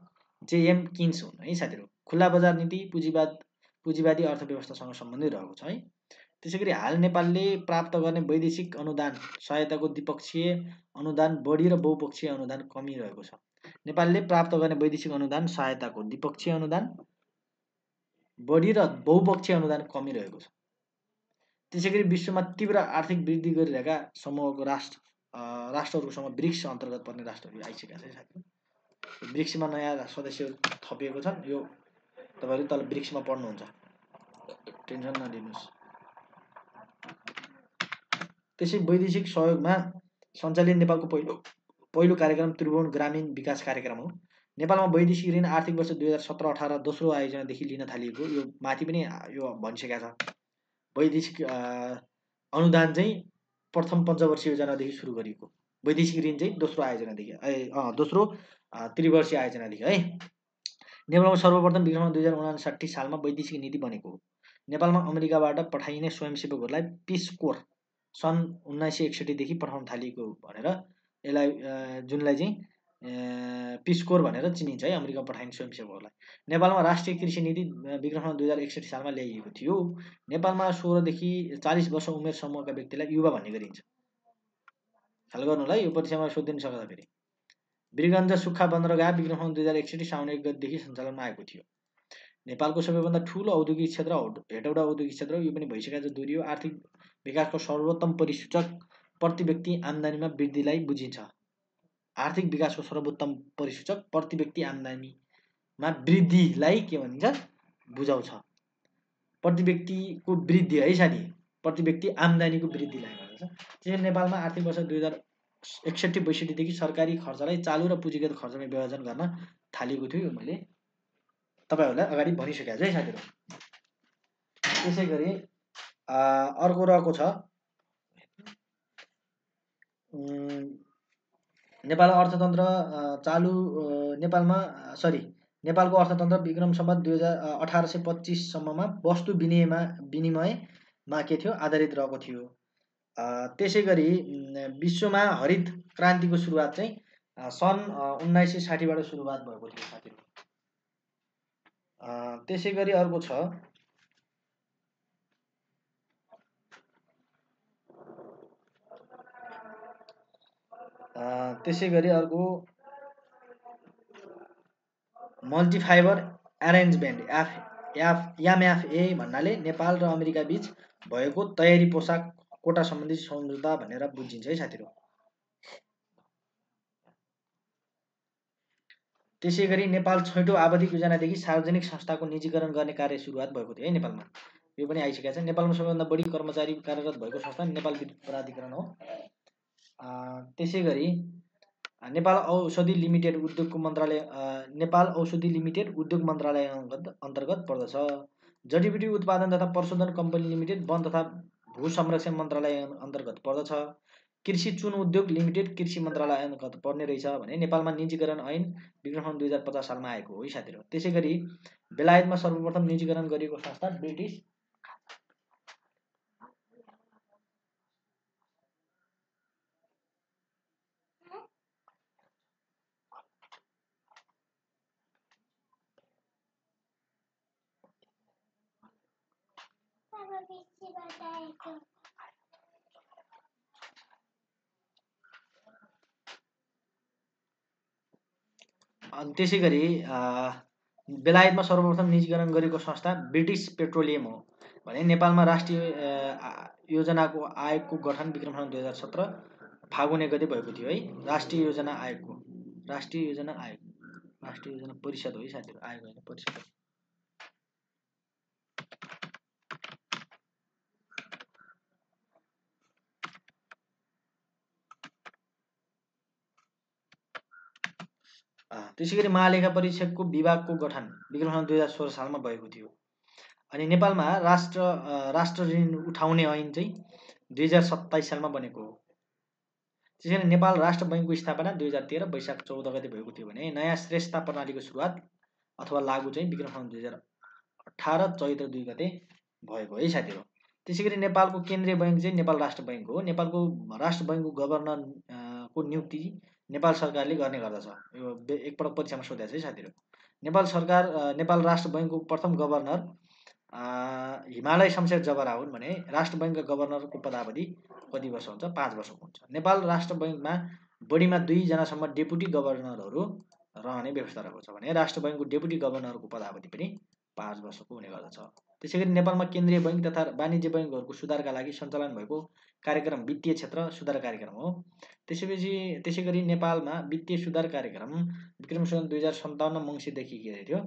[SPEAKER 1] जेएम किन्स हुन् है साथीहरू। खुल्ला बजार नीति पुँजीवादी अर्थव्यवस्थासँग सम्बन्धित रहेको छ है। त्यसै गरी हाल नेपालले प्राप्त गर्ने वैदेशिक अनुदान सहायताको द्विपक्षीय अनुदान बढी र बहुपक्षीय अनुदान कमी रहेको छ। नेपालले प्राप्त गर्ने वैदेशिक अनुदान सहायताको द्विपक्षीय अनुदान बढी र बहुपक्षीय अनुदान कमी रहेको छ। त्यसै गरी विश्वमा तीव्र आर्थिक वृद्धि गरिरहेका समूहको राष्ट्रहरूसँग ब्रिक्स अन्तर्गत पर्ने राष्ट्रहरू आइसकेका छ साथीहरू। ब्रिक्समा नयाँ सदस्यहरू थपिएको छन्। यो तपाईँहरू तल ब्रिक्समा पढ्नुहुन्छ, टेन्सन नलिनुहोस्। त्यसै वैदेशिक सहयोगमा सञ्चालित नेपालको पहिलो कार्यक्रम त्रिभुवन ग्रामीण विकास कार्यक्रम हो। नेपालमा वैदेशिक ऋण आर्थिक वर्ष 2017-18 दोस्रो आयोजनादेखि लिन थालिएको। यो माथि पनि यो भनिसकेका छ। वैदेशिक अनुदान चाहिँ प्रथम पञ्चवर्षीय योजनादेखि सुरु गरिएको, वैदेशिक ऋण चाहिँ दोस्रो आयोजनादेखि दोस्रो त्रिवर्षीय आयोजनादेखि है। नेपालमा सर्वप्रथम विक्रम 2059 सालमा वैदेशिक नीति बनेको हो। नेपालमा अमेरिकाबाट पठाइने स्वयंसेवकहरूलाई पिस कोर सन् 1961 देखि पठाउन थालिएको भनेर यसलाई जुनलाई चाहिँ पिस कोर भनेर चिनिन्छ है, अमेरिकामा पठाइने स्वयंसेवकहरूलाई। नेपालमा राष्ट्रिय कृषि नीति विक्रम 2061 सालमा ल्याइएको थियो। नेपालमा 16 देखि 40 वर्ष उमेर समूहका व्यक्तिलाई युवा भन्ने गरिन्छ। ख्याल गर्नुलाई, यो परीक्षामा सोधिन सक्छ फेरि। वीरगञ्ज सुक्खा बन्दरगाह विक्रम 2061 साउन 1 गतेदेखि सञ्चालनमा आएको थियो। नेपालको सबैभन्दा ठुलो औद्योगिक क्षेत्र हेटौडा औद्योगिक क्षेत्र, यो पनि भइसकेको छ दोहोरियो। आर्थिक विकासको सर्वोत्तम परिसूचक प्रति व्यक्ति आम्दानीमा वृद्धिलाई बुझिन्छ। आर्थिक विकासको सर्वोत्तम परिसूचक प्रति व्यक्ति आम्दानीमा वृद्धिलाई के भनिन्छ, बुझाउँछ। प्रति व्यक्तिको वृद्धि है साथी, प्रति व्यक्ति आम्दानीको वृद्धिलाई भनिन्छ। त्यसैले नेपालमा आर्थिक वर्ष 2061-62 देखि सरकारी खर्चलाई चालु र पुँजीगत खर्चमा विभाजन गर्न थालिएको थियो। यो मैले तपाईँहरूलाई अगाडि भनिसकेको छु है साथीहरू। त्यसै गरी अर्को रहेको छ नेपाल अर्थतन्त्र नेपालको अर्थतन्त्र विक्रम सम्वत 1825 सम्ममा वस्तु विनिमयमा के थियो, आधारित रहेको थियो। त्यसै गरी विश्वमा हरित क्रान्तिको सुरुवात चाहिँ सन् 1960बाट सुरुवात भएको थियो साथीहरू। त्यसै गरी अर्को छ मल्टिफाइबर एरेन्जमेन्ट एमएफए भन्नाले नेपाल र अमेरिका बीच भएको तयारी पोसाक कोटा सम्बन्धी सम्झौता भनेर बुझिन्छ है साथीहरू। त्यसै गरी नेपाल 6औं आवधिक योजनादेखि सार्वजनिक संस्थाको निजीकरण गर्ने कार्य सुरुवात भएको थियो है नेपालमा। यो पनि आइसकेको छ। नेपालमा सबैभन्दा बढी कर्मचारी कार्यरत भएको संस्था नेपाल विद्युत प्राधिकरण हो। त्यसै गरी नेपाल औषधि लिमिटेड उद्योग मन्त्रालय अन्तर्गत पर्दछ। जडीबुटी उत्पादन तथा प्रशोधन कम्पनी लिमिटेड वन तथा भू संरक्षण मन्त्रालय अन्तर्गत पर्दछ। कृषि चुन उद्योग लिमिटेड कृषि मन्त्रालय अन्तर्गत पर्ने रहेछ भने नेपालमा निजीकरण ऐन विक्रम 2050 सालमा आएको हो है साथीहरू। त्यसै गरी बेलायतमा सर्वप्रथम निजीकरण गरिएको संस्था ब्रिटिस त्यसै गरी बेलायतमा सर्वप्रथम निजीकरण गरेको संस्था ब्रिटिस पेट्रोलियम हो भने नेपालमा राष्ट्रिय योजनाको आयोगको गठन विक्रम 2017 फागुन 1 गते भएको थियो है। राष्ट्रिय योजना परिषद हो है साथीहरू, आयोग होइन परिषद। त्यसै गरी महालेखा परीक्षकको विभागको गठन विक्रम 2016 सालमा भएको थियो। अनि नेपालमा राष्ट्र ऋण उठाउने ऐन चाहिँ 2027 सालमा बनेको हो। त्यसैगरी नेपाल राष्ट्र बैङ्कको स्थापना 2013 वैशाख 14 गते भएको थियो भने नयाँ श्रेष्ठता प्रणालीको सुरुवात अथवा लागू चाहिँ विक्रम सम्वत 2018 चैत्र 2 गते भएको है साथीहरू। त्यसैगरी नेपालको केन्द्रीय बैङ्क चाहिँ नेपाल राष्ट्र बैङ्क हो। नेपालको राष्ट्र बैङ्कको गभर्नर को नियुक्ति नेपाल सरकारले गर्ने गर्दछ। यो एकपल्ट परीक्षामा सोधेको छ है साथीहरू। नेपाल राष्ट्र बैङ्कको प्रथम गभर्नर हिमालय शमशेर जबरा हुन् भने राष्ट्र बैङ्कका गभर्नरको पदावधि कति वर्ष हुन्छ? 5 वर्षको हुन्छ। नेपाल राष्ट्र बैङ्कमा बढीमा 2 जनासम्म डेपुटी गभर्नरहरू रहने व्यवस्था रहेको छ भने राष्ट्र बैङ्कको डेपुटी गभर्नरको पदावधि पनि 5 वर्षको हुने गर्दछ। त्यसैगरी नेपालमा केन्द्रीय बैङ्क तथा वाणिज्य बैङ्कहरूको सुधारका लागि सञ्चालन भएको कार्यक्रम वित्तीय क्षेत्र सुधार कार्यक्रम हो। त्यसैगरी नेपालमा वित्तीय सुधार कार्यक्रम विक्रम सम्वत 2057 मङ्सिरदेखि के थियो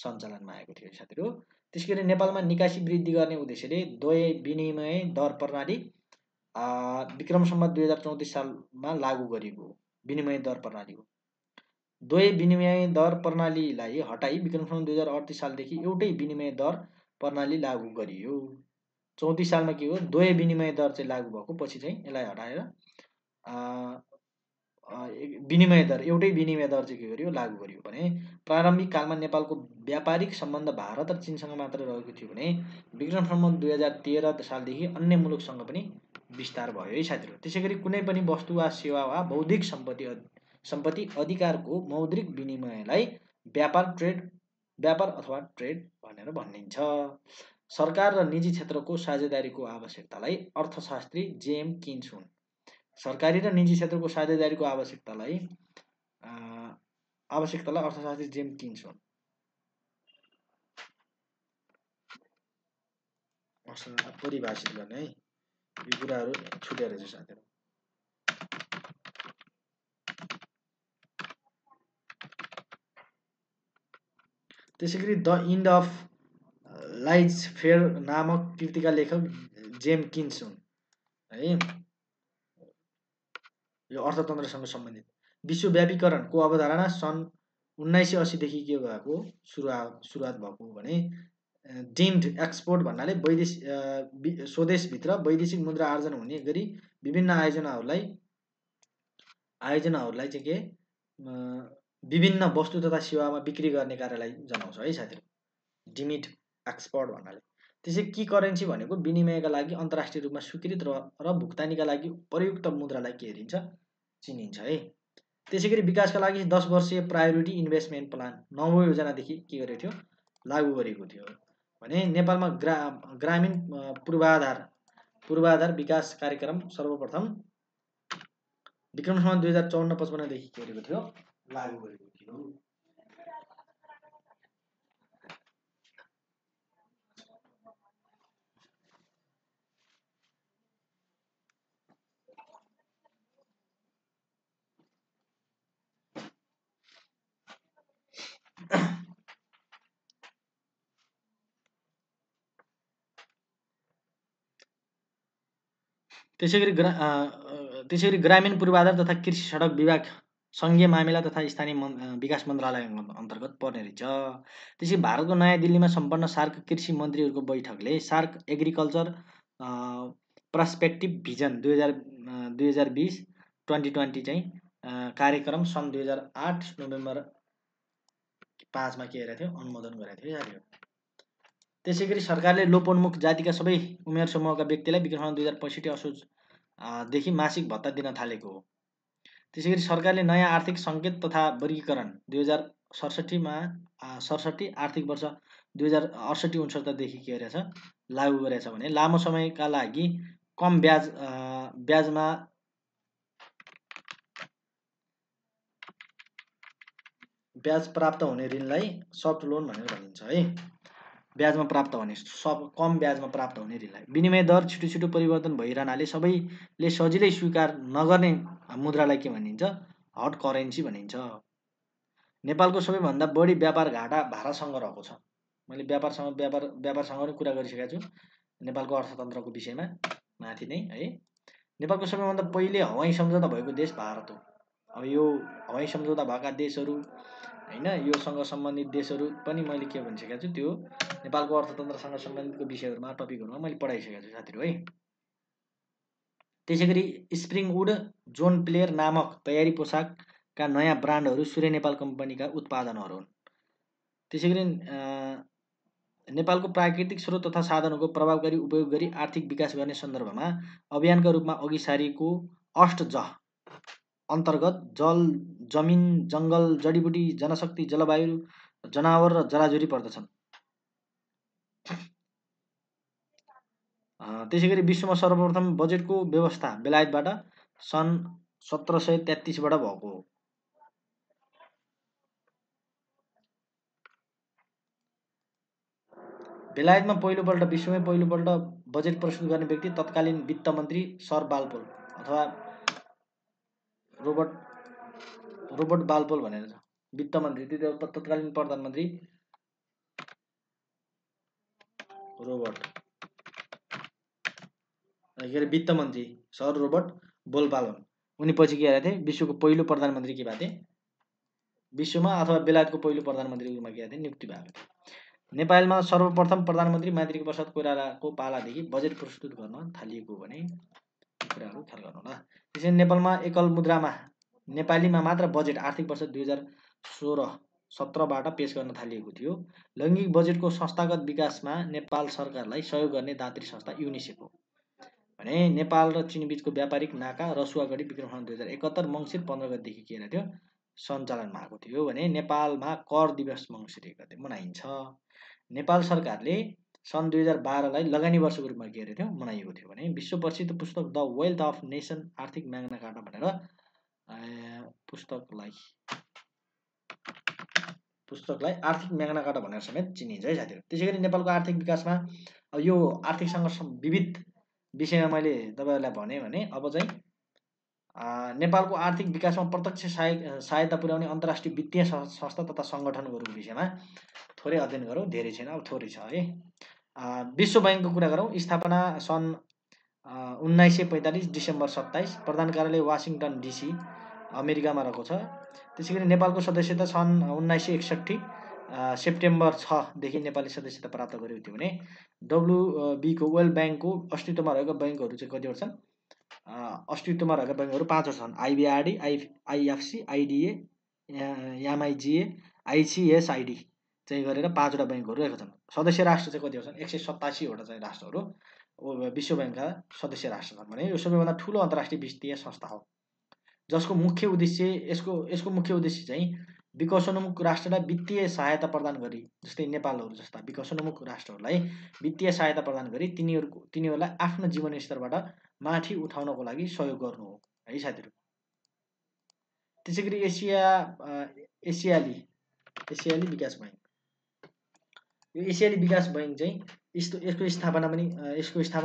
[SPEAKER 1] सञ्चालनमा आएको थियो साथीहरू। त्यसैगरी नेपालमा निकासी वृद्धि गर्ने उद्देश्यले द्वय विनिमय दर प्रणाली विक्रम सम्वत 2034 सालमा लागू गरिएको विनिमय दर प्रणाली हो। द्वय विनिमय दर प्रणालीलाई हटाई विक्रम सम्वत 2038 सालदेखि एउटै विनिमय दर प्रणाली लागू गरियो। 34 सालमा के हो द्वय विनिमय दर चाहिँ लागू भएको पछि चाहिँ यसलाई हटाएर विनिमय दर एउटै विनिमय दर चाहिँ के गरियो लागू गरियो भने प्रारम्भिक कालमा नेपालको व्यापारिक सम्बन्ध भारत र चीनसँग मात्र रहेको थियो भने विक्रम सम्वत 2013 सालदेखि अन्य मुलुकसँग पनि विस्तार भयो है साथीहरू। त्यसैगरी कुनै पनि वस्तु वा सेवा वा बौद्धिक सम्पत्ति अधिकारको मौद्रिक विनिमयलाई व्यापार अथवा ट्रेड भनेर भनिन्छ। सरकार र निजी क्षेत्रको साझेदारीको आवश्यकतालाई अर्थशास्त्री जेएम किन्स हुन्। सरकारी र निजी क्षेत्रको साझेदारीको आवश्यकतालाई अर्थशास्त्री जेएम किन्स हुन्। परिभाषित गर्ने है यो कुराहरू छुटेर रहेछ साथीहरू। त्यसैगरी the end of laissez faire नामक कृतिका लेखक जेम किन्स हुन् है। यो अर्थतन्त्रसँग सम्बन्धित विश्वव्यापीकरणको अवधारणा सन् 1980 देखि के भएको सुरुवात भएको भने डिम्ड एक्सपोर्ट भन्नाले स्वदेशभित्र वैदेशिक मुद्रा आर्जन हुने गरी विभिन्न आयोजनाहरूलाई चाहिँ के विभिन्न वस्तु तथा सेवामा बिक्री गर्ने कार्यलाई जनाउँछ है साथीहरू डिमिड एक्सपोर्ट भन्नाले। त्यसै की करेन्सी भनेको विनिमयका लागि अन्तर्राष्ट्रिय रूपमा स्वीकृत र भुक्तानीका लागि प्रयुक्त मुद्रालाई के हेरिन्छ चिनिन्छ है। त्यसैगरी विकासका लागि 10 वर्षीय प्रायोरिटी इन्भेस्टमेन्ट प्लान 9औं योजनादेखि के गरेको थियो लागू गरेको थियो भने नेपालमा ग्रामीण पूर्वाधार विकास कार्यक्रम सर्वप्रथम विक्रम सम्वत 2054-55 देखि के गरेको थियो लागू गरेको थियो। त्यसैगरी ग्रामीण पूर्वाधार तथा कृषि सडक विभाग सङ्घीय मामिला तथा स्थानीय विकास मन्त्रालय अन्तर्गत पर्ने रहेछ। त्यसै भारतको नयाँ दिल्लीमा सम्पन्न सार्क कृषि मन्त्रीहरूको बैठकले सार्क एग्रिकल्चर पर्सपेक्टिभ भिजन 2020 चाहिँ कार्यक्रम सन् 2008 नोभेम्बर 5 मा के गरेको थियो अनुमोदन गरेको थियो साथीहरू। त्यसैगरी सरकारले लोपोन्मुख जातिका सबै उमेर समूहका व्यक्तिलाई विक्रम सम्वत 2065 असोज देखि मासिक भत्ता दिन थालेको हो। त्यसैगरी सरकारले नयाँ आर्थिक सङ्केत तथा वर्गीकरण 2067 आर्थिक वर्ष 2068-69 देखि के गरेछ लागू गरेछ भने लामो समयका लागि कम ब्याज प्राप्त हुने ऋणलाई सफ्ट लोन भनेर भनिन्छ है। ब्याजमा प्राप्त हुने कम ब्याजमा प्राप्त हुने ऋणलाई विनिमय दर छिटो परिवर्तन भइरहनाले सबैले सजिलै स्वीकार नगर्ने मुद्रालाई के भनिन्छ हट करेन्सी भनिन्छ। नेपालको सबैभन्दा बढी व्यापार घाटा भारतसँग रहेको छ। मैले व्यापारसँग पनि कुरा गरिसकेको छु नेपालको अर्थतन्त्रको विषयमा माथि नै है। नेपालको सबैभन्दा पहिले हवाई सम्झौता भएको देश भारत हो। अब यो हवाई सम्झौता भएका देशहरू हैन योसँग सम्बन्धित देशहरू पनि मैले के भनिसकेको छु त्यो नेपालको अर्थतन्त्रसँग सम्बन्धितको विषयहरूमा टपिकहरूमा मैले पढाइसकेको छु साथीहरू है। त्यसैगरी स्प्रिङवुड जोन प्लेयर नामक तयारी पोसाकका नयाँ ब्रान्डहरू सूर्य नेपाल कम्पनीका उत्पादनहरू हुन्। त्यसैगरी नेपालको प्राकृतिक स्रोत तथा साधनहरूको प्रभावकारी उपयोग गरी आर्थिक विकास गर्ने सन्दर्भमा अभियानका रूपमा अघि सारिएको अष्टज अन्तर्गत जल, जमिन, जङ्गल, जडीबुटी, जनशक्ति, जलवायु, जनावर र जराजुरी पर्दछन्। त्यसैगरी विश्वमा सर्वप्रथम बजेटको व्यवस्था बेलायतबाट सन् 1733बाट भएको हो। बेलायतमा विश्वमै पहिलोपल्ट बजेट प्रस्तुत गर्ने व्यक्ति तत्कालीन वित्त मन्त्री सर बालपोल अथवा रोबर्ट बालपोल भनेर छ। वित्त मन्त्री तत्कालीन प्रधानमन्त्री वित्त मन्त्री सर रोबर्ट बोलपाल हुन्। उनी पछि के थिए, विश्वको पहिलो प्रधानमन्त्री के भएको थिए, विश्वमा अथवा बेलायतको पहिलो प्रधानमन्त्रीको रूपमा के थिए, नियुक्ति भएको थियो। नेपालमा सर्वप्रथम प्रधानमन्त्री मातृका प्रसाद कोइरालाको पालादेखि बजेट प्रस्तुत गर्न थालिएको भने कुराहरू ख्याल गर्नु होला। त्यसैले नेपालमा एकल मुद्रामा नेपालीमा मात्र बजेट आर्थिक वर्ष 2016-17बाट पेश गर्न थालिएको थियो। लैङ्गिक बजेटको संस्थागत विकासमा नेपाल सरकारलाई सहयोग गर्ने दात्री संस्था युनिसेफ हो भने नेपाल र चीन बीचको व्यापारिक नाका रसुवागढी विक्रम 2071 मङ्सिर 15 गतेदेखि के थियो, सञ्चालनमा आएको थियो भने नेपालमा कर दिवस मङ्सिर 1 गते मनाइन्छ। नेपाल सरकारले सन् 2012लाई लगानी वर्षको रूपमा के थियो, मनाइएको थियो भने विश्व प्रसिद्ध पुस्तक द वेल्थ अफ नेसन आर्थिक म्याग्ना कार्टा भनेर पुस्तकलाई आर्थिक म्याग्ना कार्टा भनेर समेत चिनिन्छ है साथीहरू। त्यसैगरी नेपालको आर्थिक विकासमा यो आर्थिक सङ्घर्ष विविध विषयमा मैले तपाईँहरूलाई भने अब चाहिँ नेपालको आर्थिक विकासमा प्रत्यक्ष सहायता पुर्याउने अन्तर्राष्ट्रिय वित्तीय संस्था तथा सङ्गठनहरूको विषयमा थोरै अध्ययन गरौँ, धेरै छैन, अब थोरै छ है। विश्व बैङ्कको कुरा गरौँ। स्थापना सन् 1945 डिसेम्बर 27, प्रधान कार्यालय वासिङटन डिसी अमेरिकामा रहेको छ। त्यसैगरी नेपालको सदस्यता सन् 1961 सेप्टेम्बर 6देखि नेपाली सदस्यता प्राप्त गरेको थियो भने WBको वर्ल्ड ब्याङ्कको अस्तित्वमा रहेका बैङ्कहरू चाहिँ कतिवटा छन्, अस्तित्वमा रहेका बैङ्कहरू 5वटा छन्। IBRD, IFC, IDA, MIGA, ICSID चाहिँ गरेर 5वटा बैङ्कहरू रहेका छन्। सदस्य राष्ट्र चाहिँ कतिवटा छन्, 187वटा चाहिँ राष्ट्रहरू विश्व बैङ्कका सदस्य राष्ट्र छन् भने यो सबैभन्दा ठुलो अन्तर्राष्ट्रिय वित्तीय संस्था हो जसको मुख्य उद्देश्य यसको मुख्य उद्देश्य चाहिँ विकासोन्मुख राष्ट्रलाई वित्तीय सहायता प्रदान गरी, जस्तै नेपालहरू जस्ता विकासोन्मुख राष्ट्रहरूलाई वित्तीय सहायता प्रदान गरी तिनीहरूलाई आफ्नो जीवन स्तरबाट माथि उठाउनको लागि सहयोग गर्नु हो है साथीहरू। त्यसैगरी एसियाली विकास बैङ्क, यो एसियाली विकास बैङ्क चाहिँ यसको स्थापना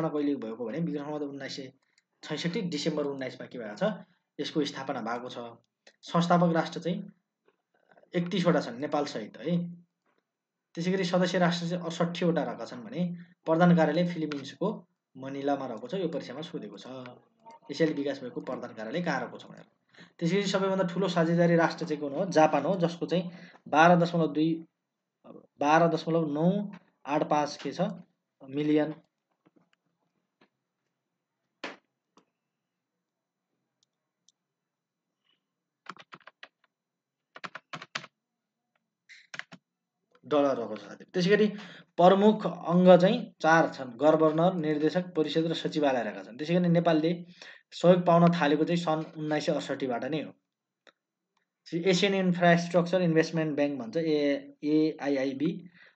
[SPEAKER 1] कहिले भएको भने विक्रम 1966 डिसेम्बर 19मा के भएको छ, यसको स्थापना भएको छ। संस्थापक राष्ट्र चाहिँ 31वटा छन् नेपाल सहित है। त्यसैगरी सदस्य राष्ट्र चाहिँ 68वटा रहेका छन् भने प्रधान कार्यालय फिलिपिन्सको मनिलामा रहेको छ। यो परीक्षामा सोधेको छ एसियाली विकास बैङ्कको प्रधान कार्यालय कहाँ रहेको छ भनेर। त्यसैगरी सबैभन्दा ठुलो साझेदारी राष्ट्र चाहिँ कुन हो, जापान हो, जसको चाहिँ 12.985 के छ मिलियन डलर रहेको छ। त्यसैगरी प्रमुख अङ्ग चाहिँ 4 छन्, गभर्नर, निर्देशक, परिषद र सचिवालय रहेका छन्। त्यसैगरी नेपालले सहयोग पाउन थालेको चाहिँ सन् 1968बाट नै हो। एसियन इन्फ्रास्ट्रक्चर इन्भेस्टमेन्ट ब्याङ्क भन्छ, AIIB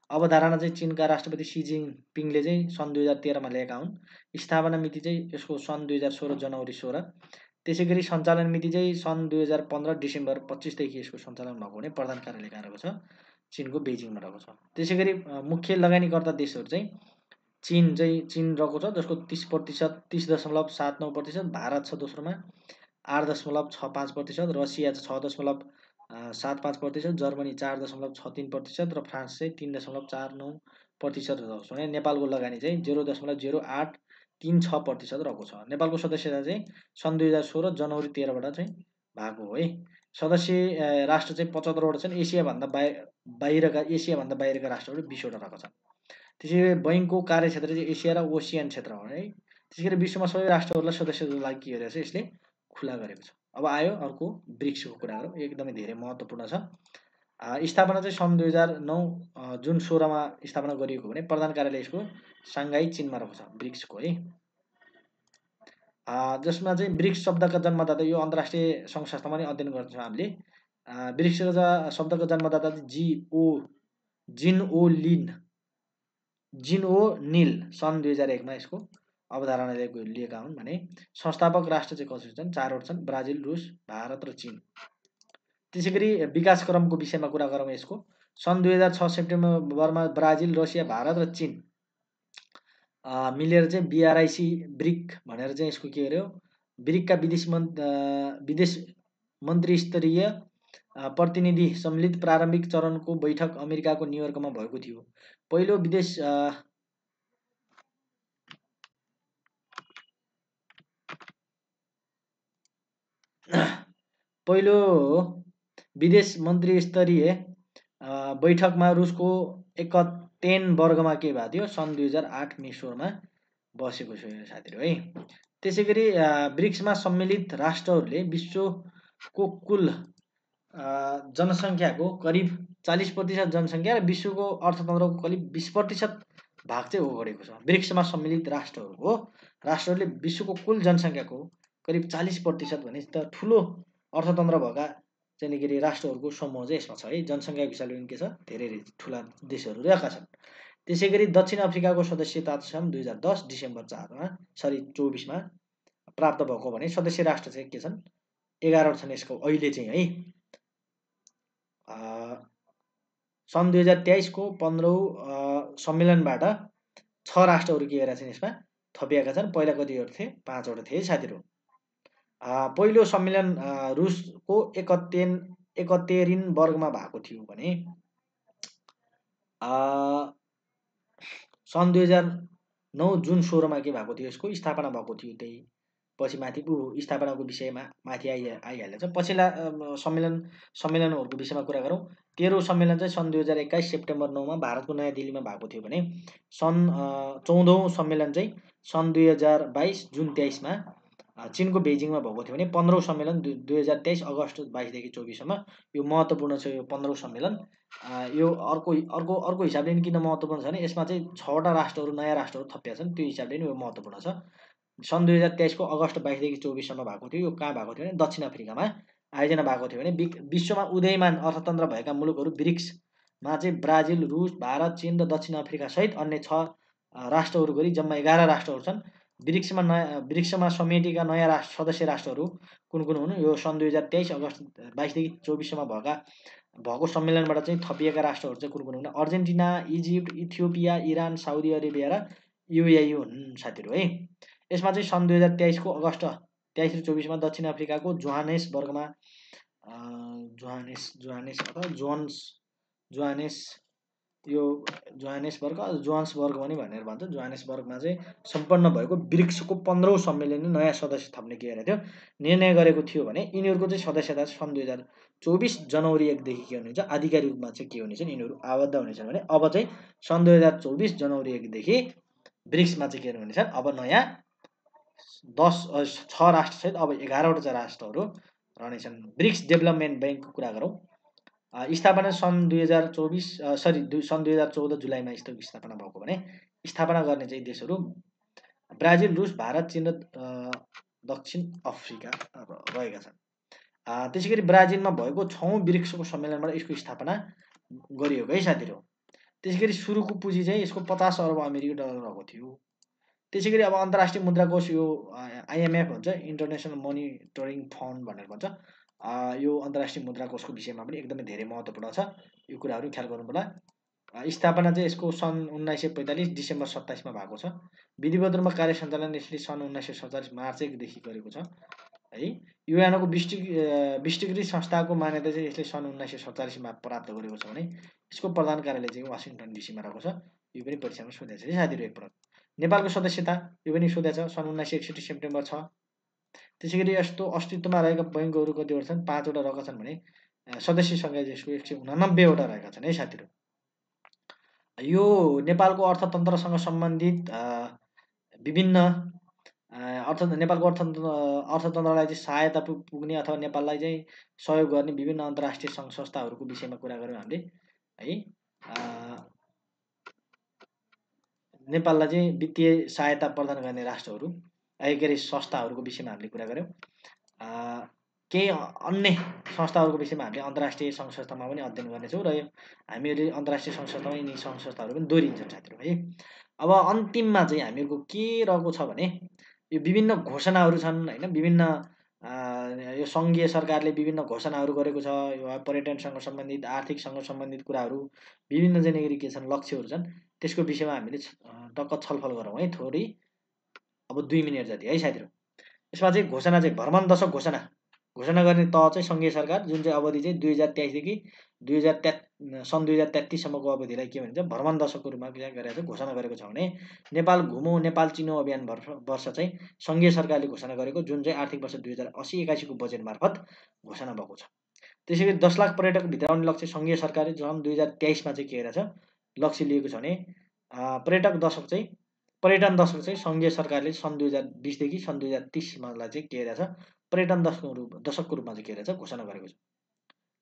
[SPEAKER 1] अवधारणा चाहिँ चीनका राष्ट्रपति सी जिनपिङले चाहिँ सन् 2013मा ल्याएका हुन्। स्थापना मिति चाहिँ यसको सन् 2016 जनवरी 16। त्यसैगरी सञ्चालन मिति चाहिँ सन् 2015 डिसेम्बर 25देखि यसको सञ्चालन भएको भने प्रधान कार्यालय कहाँ रहेको छ, चीनको बेजिङमा रहेको छ। त्यसैगरी मुख्य लगानीकर्ता देशहरू चाहिँ चीन रहेको छ, जसको 30.79%, भारत छ दोस्रोमा 8.65%, रसिया 6.75%, जर्मनी 4.63% र फ्रान्स चाहिँ 3.49% रहेको छ भने नेपालको लगानी चाहिँ 0.0836% रहेको छ। नेपालको सदस्यता चाहिँ सन् 2016 जनवरी 13बाट चाहिँ भएको हो है। सदस्य राष्ट्र चाहिँ 75वटा छन्। एसियाभन्दा बाहिरका राष्ट्रहरू 20वटा रहेका छन्। त्यसैले बैङ्कको कार्यक्षेत्र चाहिँ एसिया र ओसियन क्षेत्र हो है। त्यसैगरी विश्वमा सबै राष्ट्रहरूलाई सदस्यको लागि के गरेको छ यसले खुला गरेको छ। अब आयो अर्को ब्रिक्सको कुरा गरौँ, एकदमै धेरै महत्त्वपूर्ण छ। स्थापना चाहिँ सन् 2009 जुन 16मा स्थापना गरिएको भने प्रधान कार्यालय यसको साङ्घाई चीनमा रहेको छ ब्रिक्सको है। जसमा चाहिँ ब्रिक्स शब्दका जन्मदाता यो अन्तर्राष्ट्रिय सङ्घ संस्थामा पनि अध्ययन गर्छौँ हामीले। ब्रिक्सका शब्दको जन्मदाता जिन ओ निल सन् 2001मा यसको अवधारणा लिएका हुन् भने संस्थापक राष्ट्र चाहिँ कसरी छन्? 4वटा छन्, ब्राजिल, रुस, भारत र चीन। त्यसैगरी विकास क्रमको विषयमा कुरा गरौँ यसको, सन् 2006 सेप्टेम्बरमा ब्राजिल, रसिया, भारत र चीन मिलेर चाहिँ BRIC ब्रिक भनेर चाहिँ यसको के गर्यो, ब्रिकका विदेश मन्त्री स्तरीय प्रतिनिधि सम्मिलित प्रारम्भिक चरणको बैठक अमेरिकाको न्युयोर्कमा भएको थियो। पहिलो विदेश मन्त्री स्तरीय बैठकमा रुसको एकतेनबर्गमा के भएको थियो, सन् 2008 मे 16मा बसेको छ साथीहरू है। त्यसैगरी ब्रिक्समा सम्मिलित राष्ट्रहरूले विश्वको कुल जनसङ्ख्याको करिब 40% जनसङ्ख्या र विश्वको अर्थतन्त्रको करिब 20% भाग चाहिँ ओगटेको छ। ब्रिक्समा सम्मिलित राष्ट्रहरूले विश्वको कुल जनसङ्ख्याको करिब 40% भने त ठुलो अर्थतन्त्र भएका चाहिँ के अरे राष्ट्रहरूको समूह चाहिँ यसमा छ है। जनसङ्ख्याको हिसाबले पनि के छ, धेरै ठुला देशहरू रहेका छन्। त्यसै गरी दक्षिण अफ्रिकाको सदस्यता सन् 2010 डिसेम्बर 24मा प्राप्त भएको भने सदस्य राष्ट्र चाहिँ के छन्, 11 छन् यसको अहिले चाहिँ है। सन् 2023को 15औं सम्मेलनबाट 6 राष्ट्रहरू के गरेका छन् यसमा थपिएका छन्। पहिला कतिवटा थिए? 5वटा थिए साथीहरू। पहिलो सम्मेलन रुसको एकतेरिनबर्गमा भएको थियो भने सन् 2009 जुन 16मा के भएको थियो, यसको स्थापना भएको थियो। त्यही पछि माथि स्थापनाको विषयमा माथि आइहाल्छ। पछिल्ला सम्मेलनहरूको विषयमा कुरा गरौँ, 13औं सम्मेलन चाहिँ सन् 2021 सेप्टेम्बर 9मा भारतको नयाँ दिल्लीमा भएको थियो भने सन् 14औं सम्मेलन चाहिँ सन् 2022 जुन 23मा चीनको बेजिङमा भएको थियो भने 15औं सम्मेलन 2023 अगस्त 22देखि 24सम्म यो महत्त्वपूर्ण छ। यो 15औं सम्मेलन यो अर्को हिसाबले किन महत्त्वपूर्ण छ भने यसमा चाहिँ 6वटा राष्ट्रहरू नयाँ राष्ट्रहरू थपिएका छन्, त्यो हिसाबले नै यो महत्त्वपूर्ण छ। सन् 2023को अगस्त 22देखि 24सम्म भएको थियो। यो कहाँ भएको थियो भने दक्षिण अफ्रिकामा आयोजना भएको थियो भने विश्वमा उदयमान अर्थतन्त्र भएका मुलुकहरू ब्रिक्समा चाहिँ ब्राजिल, रुस, भारत, चीन र दक्षिण अफ्रिका सहित अन्य 6 राष्ट्रहरू गरी जम्मा 11 राष्ट्रहरू छन्। ब्रिक्समा समेटिएका नयाँ सदस्य राष्ट्रहरू कुन कुन हुन्? यो सन् 2023 अगस्त 22देखि 24सम्म भएको सम्मेलनबाट चाहिँ थपिएका राष्ट्रहरू चाहिँ कुन कुन हुन्? Argentina, Egypt, Ethiopia, Iran, Saudi Arabia र UAE हुन् साथीहरू है। यसमा चाहिँ सन् 2023को अगस्त 23 र 24मा दक्षिण अफ्रिकाको जोहानेसबर्गमा जोहान्सबर्ग पनि भनेर भन्छ, जोहानेसबर्गमा चाहिँ सम्पन्न भएको ब्रिक्सको 15औं सम्मेलनले नयाँ सदस्य थप्ने के गरेको थियो, निर्णय गरेको थियो भने यिनीहरूको चाहिँ सदस्यता सन् 2024 जनवरी 1देखि के हुनेछ, आधिकारिक रूपमा चाहिँ के हुनेछन्, यिनीहरू आबद्ध हुनेछन् भने अब चाहिँ सन् 2024 जनवरी 1देखि ब्रिक्समा चाहिँ के हुनेछन्, अब नयाँ 6 राष्ट्रसहित अब 11वटा राष्ट्रहरू रहनेछन्। ब्रिक्स डेभलपमेन्ट ब्याङ्कको कुरा गरौँ, स्थापना सन् 2014 जुलाईमा स्थापना भएको भने स्थापना गर्ने चाहिँ देशहरू ब्राजिल, रुस, भारत, चीन र दक्षिण अफ्रिका रहेका छन्। त्यसै गरी ब्राजिलमा भएको 6औं ब्रिक्सको सम्मेलनबाट यसको स्थापना गरिएको है साथीहरू। त्यसै गरी सुरुको पुँजी चाहिँ यसको 50 अर्ब अमेरिकी डलर भएको थियो। त्यसै गरी अब अन्तर्राष्ट्रिय मुद्रा कोष यो IMF भन्छ, इन्टरनेसनल मोनिटरिङ फन्ड भनेर भन्छ। यो अन्तर्राष्ट्रिय मुद्रा कोषको विषयमा पनि एकदमै धेरै महत्त्वपूर्ण छ, यो कुराहरू ख्याल गर्नुपर्ला। स्थापना चाहिँ यसको सन् 1945 डिसेम्बर 27मा भएको छ। विधिवत रूपमा कार्य सञ्चालन यसले सन् 1947 मार्च 1देखि गरेको छ है। युएनको विस्वीकृत संस्थाको मान्यता चाहिँ यसले सन् 1947मा प्राप्त गरेको छ भने यसको प्रधान कार्यालय चाहिँ वासिङटन DCमा रहेको छ। यो पनि परीक्षामा सोधेको छ साथीहरू एकपटक। नेपालको सदस्यता यो पनि सोधेको छ, सन् 1961 सेप्टेम्बर 6। त्यसै गरी यस्तो अस्तित्वमा रहेका बैङ्कहरू कतिवटा छन्, 5वटा रहेका छन् भने सदस्य सङ्ख्या यसको 189वटा रहेका छन् है साथीहरू। यो नेपालको अर्थतन्त्रसँग सम्बन्धित विभिन्न नेपालको अर्थतन्त्रलाई चाहिँ सहायता पुग्ने अथवा नेपाललाई चाहिँ सहयोग गर्ने विभिन्न अन्तर्राष्ट्रिय सङ्घ संस्थाहरूको विषयमा कुरा गऱ्यौँ हामीले है। नेपाललाई चाहिँ वित्तीय सहायता प्रदान गर्ने राष्ट्रहरू के अरे संस्थाहरूको विषयमा हामीले कुरा गऱ्यौँ। केही अन्य संस्थाहरूको विषयमा हामीले अन्तर्राष्ट्रिय सङ्घ संस्थामा पनि अध्ययन गर्नेछौँ र हामीहरूले अन्तर्राष्ट्रिय सङ्घ संस्थामा यिनी सङ्घ संस्थाहरू पनि दोहोरिन्छन् साथीहरू है। अब अन्तिममा चाहिँ हामीहरूको के रहेको छ भने यो विभिन्न घोषणाहरू छन् होइन, विभिन्न यो सङ्घीय सरकारले विभिन्न घोषणाहरू गरेको छ, यो पर्यटनसँग सम्बन्धित आर्थिकसँग सम्बन्धित कुराहरू विभिन्न चाहिँ के छन् लक्ष्यहरू छन्, त्यसको विषयमा हामीले टक्क छलफल गरौँ है थोरै, अब 2 मिनट जति है साथीहरू। यसमा चाहिँ घोषणा चाहिँ भ्रमण दशक घोषणा गर्ने तह चाहिँ सङ्घीय सरकार, जुन चाहिँ अवधि चाहिँ 2023 देखि सन् 2033सम्मको अवधिलाई के भनिन्छ भ्रमण दशकको रूपमा गरेर घोषणा गरेको छ भने नेपाल घुमो नेपाल चिनो अभियान वर्ष चाहिँ सङ्घीय सरकारले घोषणा गरेको, जुन चाहिँ आर्थिक वर्ष 2080-81को बजेट मार्फत घोषणा भएको छ। त्यसै गरी 10 लाख पर्यटक भित्राउने लक्ष्य सङ्घीय सरकारले सन् 2023मा चाहिँ के रहेछ लक्ष्य लिएको छ भने पर्यटन दशक चाहिँ सङ्घीय सरकारले सन् 2020 देखि सन् 2030लाई चाहिँ के रहेछ पर्यटन दशकको रूपमा चाहिँ के रहेछ घोषणा गरेको छ।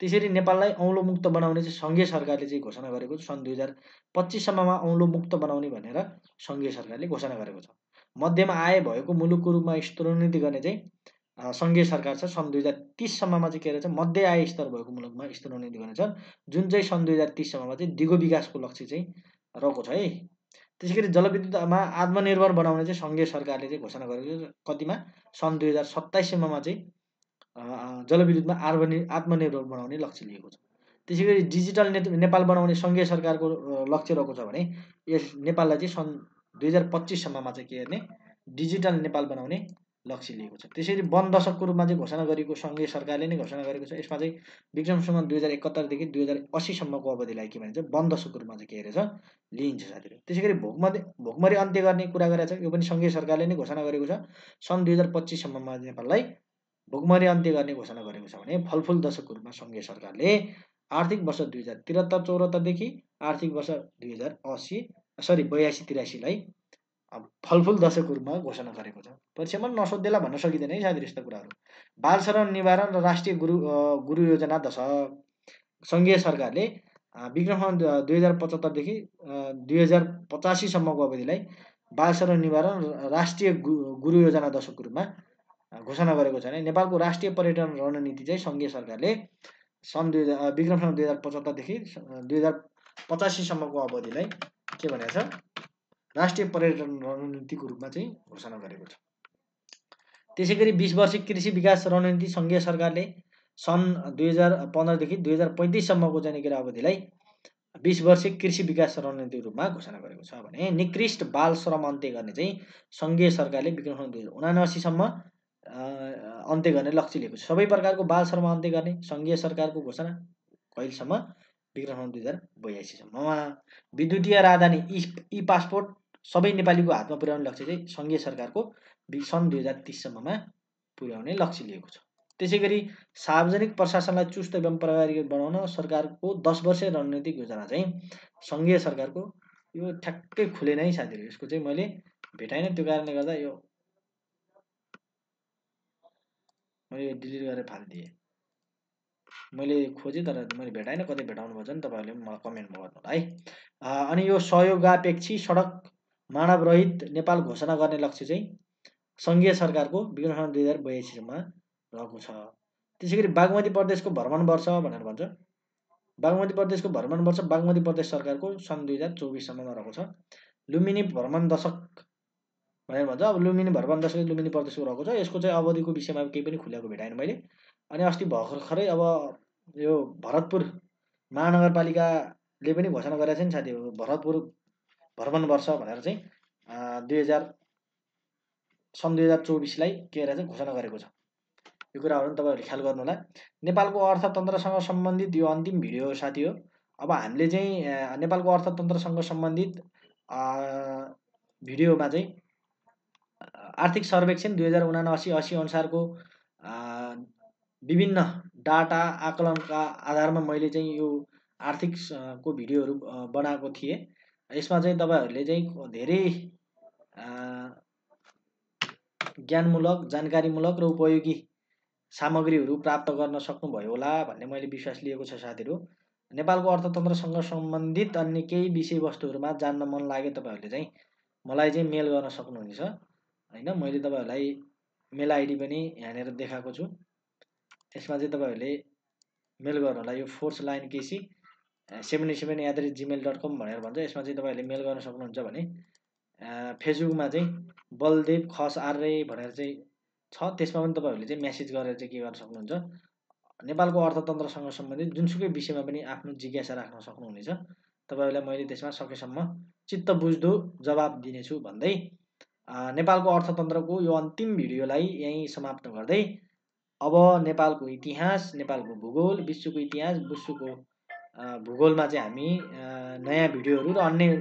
[SPEAKER 1] त्यसरी नेपाललाई औँलो मुक्त बनाउने चाहिँ सङ्घीय सरकारले चाहिँ घोषणा गरेको छ, सन् 2025सम्ममा औँलो मुक्त बनाउने भनेर सङ्घीय सरकारले घोषणा गरेको छ। मध्यम आय भएको मुलुकको रूपमा स्तरोन्नति गर्ने चाहिँ सङ्घीय सरकार छ, सन् 2030सम्ममा चाहिँ के रहेछ मध्य आय स्तर भएको मुलुकमा स्तरोन्नति गर्ने छ, जुन चाहिँ सन् 2030सम्ममा चाहिँ दिगो विकासको लक्ष्य चाहिँ रहेको छ है। त्यसै गरी जलविद्युतमा आत्मनिर्भर बनाउने चाहिँ सङ्घीय सरकारले चाहिँ घोषणा गरेको छ, कतिमा सन् 2027सम्ममा चाहिँ जलविद्युतमा आत्मनिर्भर बनाउने लक्ष्य लिएको छ। त्यसै गरी डिजिटल नेपाल बनाउने सङ्घीय सरकारको लक्ष्य रहेको छ भने यस नेपाललाई चाहिँ सन् 2025सम्ममा चाहिँ के गर्ने डिजिटल नेपाल बनाउने लक्ष्य लिएको छ। त्यसरी वन दशकको रूपमा चाहिँ घोषणा गरेको सङ्घीय सरकारले नै घोषणा गरेको छ। यसमा चाहिँ विक्रम सम्वत 2071 देखि 2080सम्मको अवधिलाई के भनिन्छ वन दशकको रूपमा चाहिँ के रहेछ लिइन्छ साथीहरू। त्यसै गरी भोकमरी अन्त्य गर्ने कुरा गरेको छ, यो पनि सङ्घीय सरकारले नै घोषणा गरेको छ। सन् 2025सम्ममा नेपाललाई भोकमरी अन्त्य गर्ने घोषणा गरेको छ भने फलफुल दशकको रूपमा सङ्घीय सरकारले आर्थिक वर्ष 2073-74 देखि आर्थिक वर्ष 82-83लाई फलफुल दशकको रूपमा घोषणा गरेको छ। परीक्षामा नसोध्दैला भन्न सकिँदैन है साथी यस्ता कुराहरू। बाल श्रम निवारण र राष्ट्रिय गुरु योजना दशक सङ्घीय सरकारले विक्रम 2075 देखि 2085सम्मको अवधिलाई बाल श्रम निवारण राष्ट्रिय गुरु योजना दशकको रूपमा घोषणा गरेको छ भने नेपालको राष्ट्रिय पर्यटन रणनीति चाहिँ सङ्घीय सरकारले सन् विक्रम 2075 देखि 2085सम्मको अवधिलाई के भनेको छ राष्ट्रिय पर्यटन रणनीतिको रूपमा चाहिँ घोषणा गरेको छ। त्यसै गरी 20 वर्षीय कृषि विकास रणनीति सङ्घीय सरकारले सन् 2015 देखि 2035सम्मको चाहिँ के अवधिलाई 20 वर्षीय कृषि विकास रणनीतिको रूपमा घोषणा गरेको छ भने निकृष्ट बाल श्रम अन्त्य गर्ने चाहिँ सङ्घीय सरकारले विक्रम 2079सम्म अन्त्य गर्ने लक्ष्य लिएको छ। सबै प्रकारको बाल श्रम अन्त्य गर्ने सङ्घीय सरकारको घोषणा कहिलेसम्म विक्रम 2082सम्ममा। विद्युतीय राजधानी ई पासपोर्ट सबै नेपालीको हातमा पुर्याउने लक्ष्य चाहिँ सङ्घीय सरकारको सन् 2030सम्ममा पुर्याउने लक्ष्य लिएको छ। त्यसै गरी सार्वजनिक प्रशासनलाई चुस्त एवं प्रभावी बनाउन सरकारको 10 वर्षीय रणनीतिक योजना चाहिँ सङ्घीय सरकारको यो ठ्याक्कै खुलेन है साथीहरू। यसको चाहिँ मैले भेटाइनँ, त्यो कारणले गर्दा यो मैले डिलिट गरेर फालिदिएँ। मैले खोजेँ तर मैले भेटाइनँ, कतै भेटाउनु पर्छ नि तपाईँहरूले पनि मलाई कमेन्टमा गर्नु होला है। अनि यो सहयोगापेक्षी सडक मानव रहित नेपाल घोषणा गर्ने लक्ष्य चाहिँ सङ्घीय सरकारको विक्रम 2082सम्म रहेको छ। त्यसै गरी बागमती प्रदेशको भ्रमण वर्ष भनेर भन्छ, बागमती प्रदेशको भ्रमण वर्ष बागमती प्रदेश सरकारको सन् 2024सम्ममा रहेको छ। लुम्बिनी भ्रमण दशक भनेर भन्छ, अब लुम्बिनी भ्रमण दशक लुम्बिनी प्रदेशको रहेको छ। यसको चाहिँ अवधिको विषयमा केही पनि खुलेको भेटाएन मैले। अनि अस्ति भर्खरै अब यो भरतपुर महानगरपालिकाले पनि घोषणा गरेको छ नि साथी, भरतपुर भ्रमण वर्ष भनेर चाहिँ सन् 2024लाई के रहेछ घोषणा गरेको छ। यो कुराहरू पनि तपाईँहरूले ख्याल गर्नु होला। नेपालको अर्थतन्त्रसँग सम्बन्धित यो अन्तिम भिडियो हो साथी हो। अब हामीले चाहिँ नेपालको अर्थतन्त्रसँग सम्बन्धित भिडियोमा चाहिँ आर्थिक सर्वेक्षण 2079-80 अनुसारको विभिन्न डाटा आकलनका आधारमा मैले चाहिँ यो आर्थिकको भिडियोहरू बनाएको थिएँ। यसमा चाहिँ तपाईँहरूले चाहिँ धेरै ज्ञानमूलक, जानकारीमूलक र उपयोगी सामग्रीहरू प्राप्त गर्न सक्नुभयो होला भन्ने मैले विश्वास लिएको छ साथीहरू। नेपालको अर्थतन्त्रसँग सम्बन्धित अन्य केही विषयवस्तुहरूमा जान्न मन लागे तपाईँहरूले चाहिँ मलाई चाहिँ मेल गर्न सक्नुहुनेछ होइन। मैले तपाईँहरूलाई मेल आइडी पनि यहाँनिर देखाएको छु। यसमा चाहिँ तपाईँहरूले मेल गर्नु होला। यो forcelinekc77@gmail.com भनेर भन्छ। यसमा चाहिँ तपाईँहरूले मेल गर्न सक्नुहुन्छ भने फेसबुकमा चाहिँ बलदेव खस आर्य भनेर चाहिँ छ, त्यसमा पनि तपाईँहरूले चाहिँ मेसेज गरेर चाहिँ के गर्न सक्नुहुन्छ, नेपालको अर्थतन्त्रसँग सम्बन्धित जुनसुकै विषयमा पनि आफ्नो जिज्ञासा राख्न सक्नुहुनेछ। तपाईँहरूलाई मैले त्यसमा सकेसम्म चित्त बुझ्दो जवाब दिनेछु भन्दै नेपालको अर्थतन्त्रको यो अन्तिम भिडियोलाई यहीँ समाप्त गर्दै अब नेपालको इतिहास, नेपालको भूगोल, विश्वको इतिहास, विश्वको भूगोलमा चाहिँ हामी नयाँ भिडियोहरू र अन्य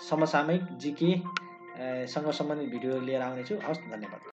[SPEAKER 1] समसामयिक जिके सँग सम्बन्धित भिडियोहरू लिएर आउनेछु। हस्, धन्यवाद।